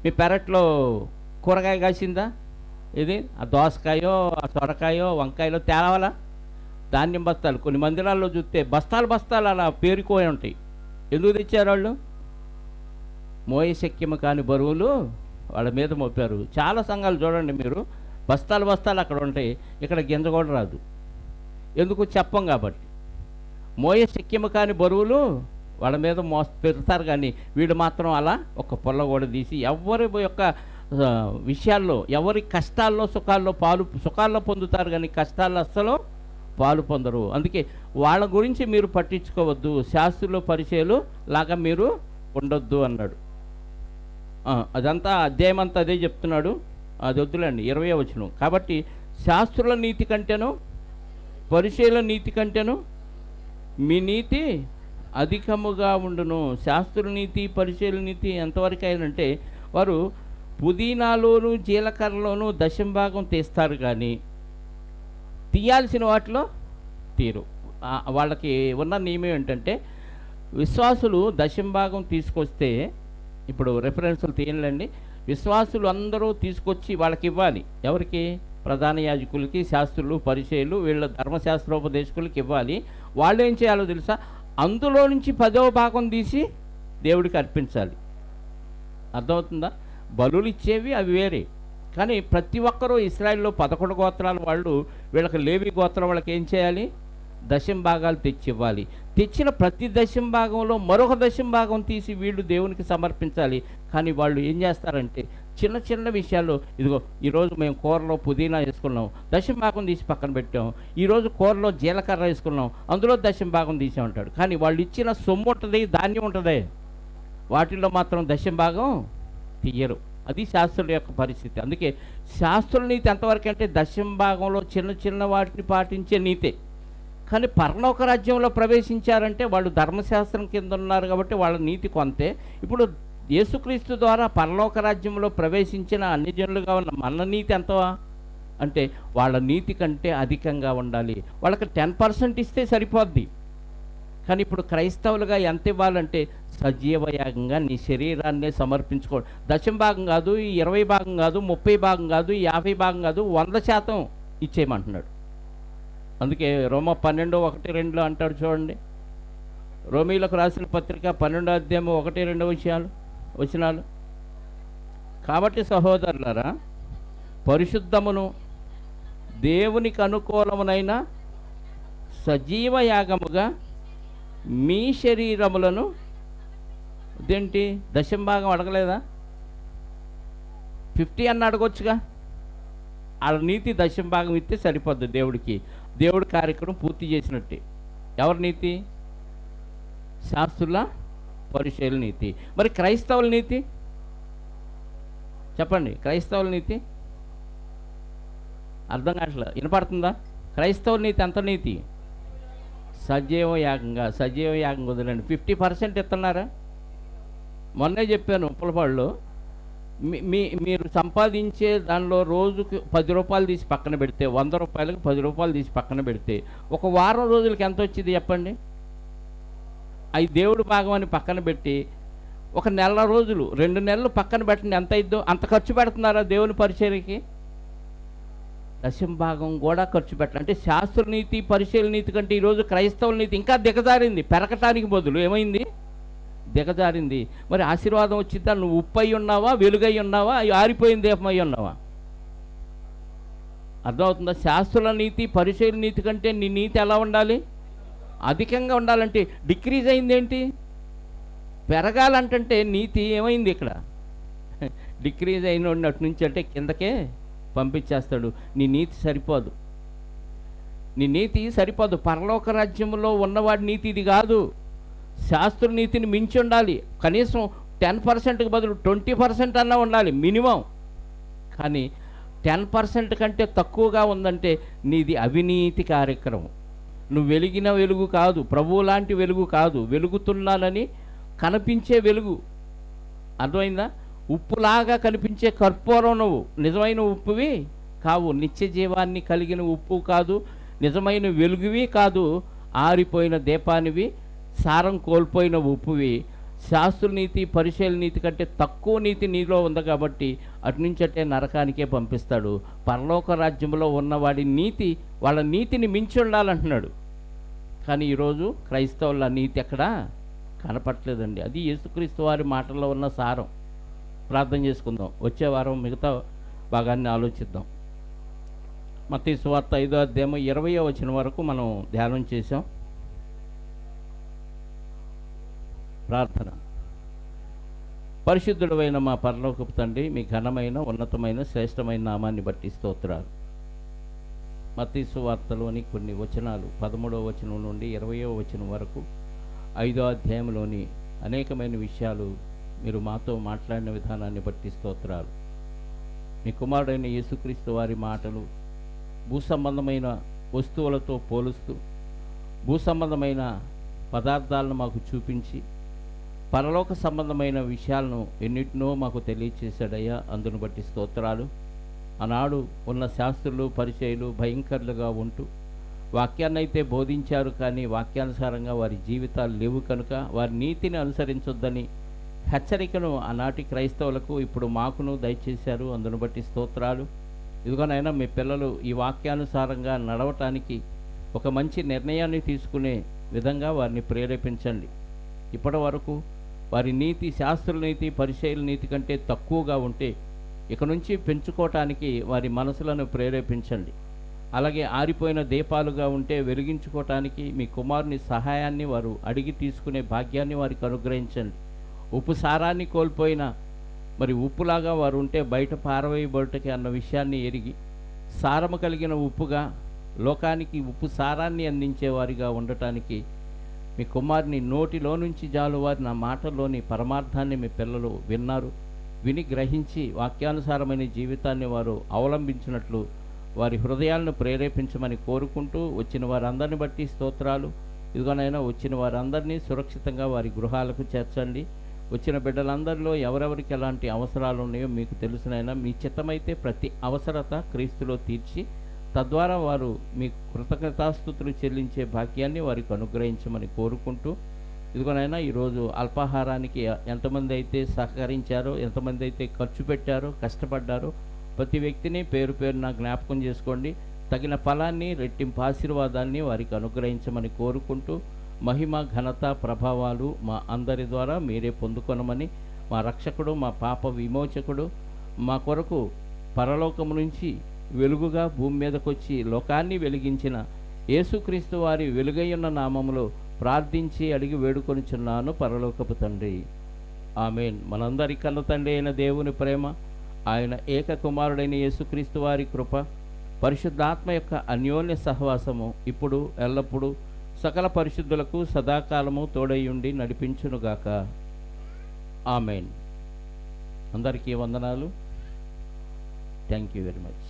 మీ పెరట్లో కూరగాయ కాసిందా, ఇది ఆ దోసకాయో ఆ సొరకాయో వంకాయలో తేవాలా, ధాన్యం బస్తాలు కొన్ని మందిరాల్లో చూస్తే బస్తాలు బస్తాలు అలా పేరుకోయి ఉంటాయి. ఎందుకు తెచ్చారు వాళ్ళు? మోయశక్యము కాని బరువులు వాళ్ళ మీద మోపారు. చాలా సంఘాలు చూడండి మీరు, బస్తాలు బస్తాలు అక్కడ ఉంటాయి, ఇక్కడ గింజ కూడా రాదు. ఎందుకు చెప్పం కాబట్టి. మోయశక్యము కాని బరువులు వాళ్ళ మీద పెడతారు, కానీ వీడు మాత్రం అలా ఒక పొల్ల కూడా తీసి ఎవరి యొక్క విషయాల్లో, ఎవరి కష్టాల్లో సుఖాల్లో పొందుతారు, కానీ కష్టాల్లో అస్సలు పాలు పొందరు. అందుకే వాళ్ళ గురించి మీరు పట్టించుకోవద్దు, శాస్త్రులు పరిచయాలు లాగా మీరు ఉండొద్దు అన్నాడు. అదంతా అధ్యాయం అంతా అదే చెప్తున్నాడు. అది వద్దులండి, 20వ వచనం. కాబట్టి శాస్త్రుల నీతి కంటేను పరిచయాల నీతి కంటేను మీ నీతి అధికముగా ఉండును. శాస్త్రుల నీతి పరిచయాల నీతి ఎంతవరకు అయిందంటే, వారు పుదీనాలోను జీలకర్రలోను దశంభాగం తీస్తారు, కానీ తీయాల్సిన వాటిలో తీరు. వాళ్ళకి ఉన్న నియమం ఏంటంటే, విశ్వాసులు దశంభాగం తీసుకొస్తే, ఇప్పుడు రెఫరెన్సులు తీయండి, విశ్వాసులు అందరూ తీసుకొచ్చి వాళ్ళకి ఇవ్వాలి. ఎవరికి? ప్రధాన యాజకులకి, శాస్త్రులు, పరిచయులు, వీళ్ళ ధర్మశాస్త్రోపదేశకులకి ఇవ్వాలి. వాళ్ళు ఏం చేయాలో తెలుసా? అందులో నుంచి 10వ భాగం తీసి దేవుడికి అర్పించాలి. అర్థమవుతుందా? బలులు ఇచ్చేవి అవి వేరే, కానీ ప్రతి ఒక్కరూ ఇశ్రాయేల్లో 11 గోత్రాల వాళ్ళు, వీళ్ళకి లేవి గోత్రం వాళ్ళకి ఏం చేయాలి? దశంభాగాలు తెచ్చి ఇవ్వాలి. తెచ్చిన ప్రతి దశంభాగంలో మరొక దశంభాగం తీసి వీళ్ళు దేవునికి సమర్పించాలి. కానీ వాళ్ళు ఏం చేస్తారంటే, చిన్న చిన్న విషయాల్లో, ఇదిగో ఈరోజు మేము కూరలో పుదీనా వేసుకున్నాం, దశంభాగం తీసి పక్కన పెట్టాం, ఈరోజు కూరలో జీలకర్ర వేసుకున్నాం, అందులో దశంభాగం తీసామంటాడు. కానీ వాళ్ళు ఇచ్చిన సొమ్ము ఉంటుంది, ధాన్యం ఉంటుంది, వాటిల్లో మాత్రం దశంభాగం తీయరు. అది శాస్త్రుల యొక్క పరిస్థితి. అందుకే శాస్త్రుల నీతి ఎంతవరకు అంటే, దశంభాగంలో చిన్న చిన్న వాటిని పాటించే నీతే. కానీ పరలోక రాజ్యంలో ప్రవేశించారంటే వాళ్ళు ధర్మశాస్త్రం కింద ఉన్నారు కాబట్టి వాళ్ళ నీతి కొంతే. ఇప్పుడు యేసుక్రీస్తు ద్వారా పరలోక రాజ్యంలో ప్రవేశించిన అన్ని జనులుగా ఉన్న మన నీతి ఎంత అంటే, వాళ్ళ నీతి కంటే అధికంగా ఉండాలి. వాళ్ళకి 10% ఇస్తే సరిపోద్ది. కానీ ఇప్పుడు క్రైస్తవులుగా ఎంత ఇవ్వాలంటే, సజీవయాగంగా నీ శరీరాన్నే సమర్పించుకో. దశంభాగం కాదు, 20 భాగం కాదు, 30 భాగం కాదు, 50 భాగం కాదు, 100% ఇచ్చేయమంటున్నాడు. అందుకే రోమ 12:1-2 అంటాడు చూడండి. రోమీలకు రాసిన పత్రిక 12వ అధ్యాయం 1-2 వచనాలు. కాబట్టి సహోదరులారా, పరిశుద్ధమును దేవునికి అనుకూలమునైన సజీవ యాగముగా మీ శరీరములను, ఇదేంటి దశంభాగం అడగలేదా? 50 అన్న అడగొచ్చుగా. వాళ్ళ నీతి దశంభాగం ఇస్తే సరిపోద్ది దేవుడికి. దేవుడి కార్యక్రమం పూర్తి చేసినట్టే. ఎవరి నీతి? శాస్త్రుల పరిచయుల నీతి. మరి క్రైస్తవుల నీతి చెప్పండి. క్రైస్తవుల నీతి అర్థం కావట్లేదు, వినపడుతుందా? క్రైస్తవుల నీతి ఎంత నీతి? సజీవ యాగం వదిలేండి. 50% ఇస్తున్నారా? మొన్నే చెప్పాను ఉప్పలపాడులో, మీరు సంపాదించే దానిలో రోజుకి 10 రూపాయలు తీసి పక్కన పెడితే, 100 రూపాయలకు 10 రూపాయలు తీసి పక్కన పెడితే, ఒక వారం రోజులకి ఎంత వచ్చింది చెప్పండి? అవి దేవుడి భాగం అని పక్కన పెట్టి, ఒక నెల రోజులు 2 నెలలు పక్కన పెట్టండి, ఎంత అయిద్దో అంత ఖర్చు పెడుతున్నారా దేవుని పరిచర్యకి? దశంభాగం కూడా ఖర్చు పెట్టాలి. అంటే శాస్త్ర నీతి పరిచర్య నీతి కంటే ఈరోజు క్రైస్తవుల నీతి ఇంకా దిగజారింది. పెరగటానికి బదులు ఏమైంది? దిగజారింది. మరి ఆశీర్వాదం వచ్చిందా? నువ్వు ఉప్పై ఉన్నావా, వెలుగై ఉన్నావా, ఆరిపోయిన దీపమై ఉన్నావా? అర్థమవుతుందా? శాస్త్రుల నీతి పరిచర్య నీతి కంటే నీ నీతి ఎలా ఉండాలి? అధికంగా ఉండాలంటే డిక్రీజ్ అయిందేంటి? పెరగాలంటే నీతి ఏమైంది ఇక్కడ? డిక్రీజ్ అయిన అటు నుంచి అంటే కిందకే పంపించేస్తాడు. నీ నీతి సరిపోదు, నీ నీతి సరిపోదు. పరలోక రాజ్యంలో ఉన్నవాడి నీతి ఇది కాదు. శాస్త్ర నీతిని మించి ఉండాలి. కనీసం 10%కి బదులు 20% అన్నా ఉండాలి మినిమం. కానీ 10% కంటే తక్కువగా ఉందంటే నీది అవినీతి కార్యక్రమం. నువ్వు వెలిగిన వెలుగు కాదు, ప్రభువు లాంటి వెలుగు కాదు, వెలుగుతున్నానని కనిపించే వెలుగు. అర్థమైందా? ఉప్పులాగా కనిపించే కర్పూరం నువ్వు నిజమైన ఉప్పువి కావు, నిత్య జీవాన్ని కలిగిన ఉప్పు కాదు, నిజమైన వెలుగువి కాదు, ఆరిపోయిన దీపానివి, సారం కోల్పోయిన ఉప్పువి. శాస్త్రుల నీతి పరిశీలన నీతి కంటే తక్కువ నీతి నీలో ఉంది కాబట్టి అటు నుంచి అట్టే నరకానికే పంపిస్తాడు. పరలోక రాజ్యంలో ఉన్నవాడి నీతి వాళ్ళ నీతిని మించి ఉండాలంటున్నాడు. కానీ ఈరోజు క్రైస్తవుల నీతి ఎక్కడా కనపట్లేదండి. అది యేసుక్రీస్తు వారి మాటల్లో ఉన్న సారం. ప్రార్థన చేసుకుందాం. వచ్చే వారం మిగతా భాగాన్ని ఆలోచిద్దాం. మత్తయి సువార్త 5వ అధ్యాయం 20వ వచనం వరకు మనం ధ్యానం చేసాం. ప్రార్థన. పరిశుద్ధుడైన మా పరలోకపు తండ్రి, మీ ఘనమైన ఉన్నతమైన శ్రేష్టమైన నామాన్ని బట్టి స్తోత్రాలు. మత్తయి సువార్తలోని కొన్ని వచనాలు 13వ వచనం నుండి 20వ వచనం వరకు 5వ అధ్యాయంలోని అనేకమైన విషయాలు మీరు మాతో మాట్లాడిన విధానాన్ని బట్టి స్తోత్రాలు. మీ కుమారుడైన యేసుక్రీస్తు వారి మాటలు భూ సంబంధమైన వస్తువులతో పోలుస్తూ భూ సంబంధమైన పదార్థాలను మాకు చూపించి పరలోక సంబంధమైన విషయాలను ఎన్నిటినో మాకు తెలియచేశాడయ్యా. అందును బట్టి స్తోత్రాలు. ఆనాడు ఉన్న శాస్త్రులు పరిచయులు భయంకరులుగా ఉంటూ వాక్యాన్ని అయితే బోధించారు, కానీ వాక్యానుసారంగా వారి జీవితాలు లేవు కనుక వారి నీతిని అనుసరించొద్దని హెచ్చరికను ఆనాటి క్రైస్తవులకు ఇప్పుడు మాకును దయచేశారు. అందును బట్టి స్తోత్రాలు. ఇదిగోనైనా మీ పిల్లలు ఈ వాక్యానుసారంగా నడవటానికి ఒక మంచి నిర్ణయాన్ని తీసుకునే విధంగా వారిని ప్రేరేపించండి. ఇప్పటి వరకు వారి నీతి శాస్త్రుల నీతి పరిచయుల నీతి కంటే తక్కువగా ఉంటే ఇక నుంచి పెంచుకోవటానికి వారి మనసులను ప్రేరేపించండి. అలాగే ఆరిపోయిన దీపాలుగా ఉంటే వెలిగించుకోవటానికి మీ కుమారుని సహాయాన్ని వారు అడిగి తీసుకునే భాగ్యాన్ని వారికి అనుగ్రహించండి. ఉప్పు సారాన్ని కోల్పోయిన మరి ఉప్పులాగా వారు ఉంటే బయట పారవేయబడుటకి అన్న విషయాన్ని ఎరిగి సారము కలిగిన ఉప్పుగా లోకానికి ఉప్పు సారాన్ని అందించేవారిగా ఉండటానికి మీ కుమారుని నోటిలో నుంచి జాలువారి నా మాటల్లోని పరమార్థాన్ని మీ పిల్లలు విన్నారు. విని గ్రహించి వాక్యానుసారమైన జీవితాన్ని వారు అవలంబించినట్లు వారి హృదయాలను ప్రేరేపించమని కోరుకుంటూ వచ్చిన వారందరిని బట్టి స్తోత్రాలు. ఇదిగోనైనా వచ్చిన వారందరినీ సురక్షితంగా వారి గృహాలకు చేర్చండి. వచ్చిన బిడ్డలందరిలో ఎవరెవరికి ఎలాంటి అవసరాలు ఉన్నాయో మీకు తెలుసునైనా మీ చిత్తమైతే ప్రతి అవసరత క్రీస్తులో తీర్చి తద్వారా వారు మీ కృతజ్ఞతాస్తుతులు చెల్లించే భాగ్యాన్ని వారికి అనుగ్రహించమని కోరుకుంటూ ఇదిగోనైనా ఈరోజు అల్పాహారానికి ఎంతమంది అయితే సహకరించారో, ఎంతమంది అయితే ఖర్చు పెట్టారో, కష్టపడ్డారో ప్రతి వ్యక్తిని పేరు పేరున జ్ఞాపకం చేసుకోండి. తగిన ఫలాన్ని రెట్టింపు ఆశీర్వాదాన్ని వారికి అనుగ్రహించమని కోరుకుంటూ మహిమ ఘనత ప్రభావాలు మా అందరి ద్వారా మీరే పొందుకొనమని మా రక్షకుడు మా పాప విమోచకుడు మా కొరకు పరలోకము నుంచి వెలుగుగా భూమి మీదకొచ్చి లోకాన్ని వెలిగించిన యేసుక్రీస్తు వారి వెలుగయ్యున్న నామములో ప్రార్థించి అడిగి వేడుకొనిచున్నాను పరలోకపు తండ్రి. ఆమేన్. మనందరి కన్న తండ్రి అయిన దేవుని ప్రేమ, ఆయన ఏక కుమారుడైన యేసుక్రీస్తు వారి కృప, పరిశుద్ధాత్మ యొక్క అన్యోన్య సహవాసము ఇప్పుడు ఎల్లప్పుడూ సకల పరిశుద్ధులకు సదాకాలము తోడయ్యుండి నడిపించునుగాక. ఆమేన్. అందరికీ వందనాలు. Thank you very much.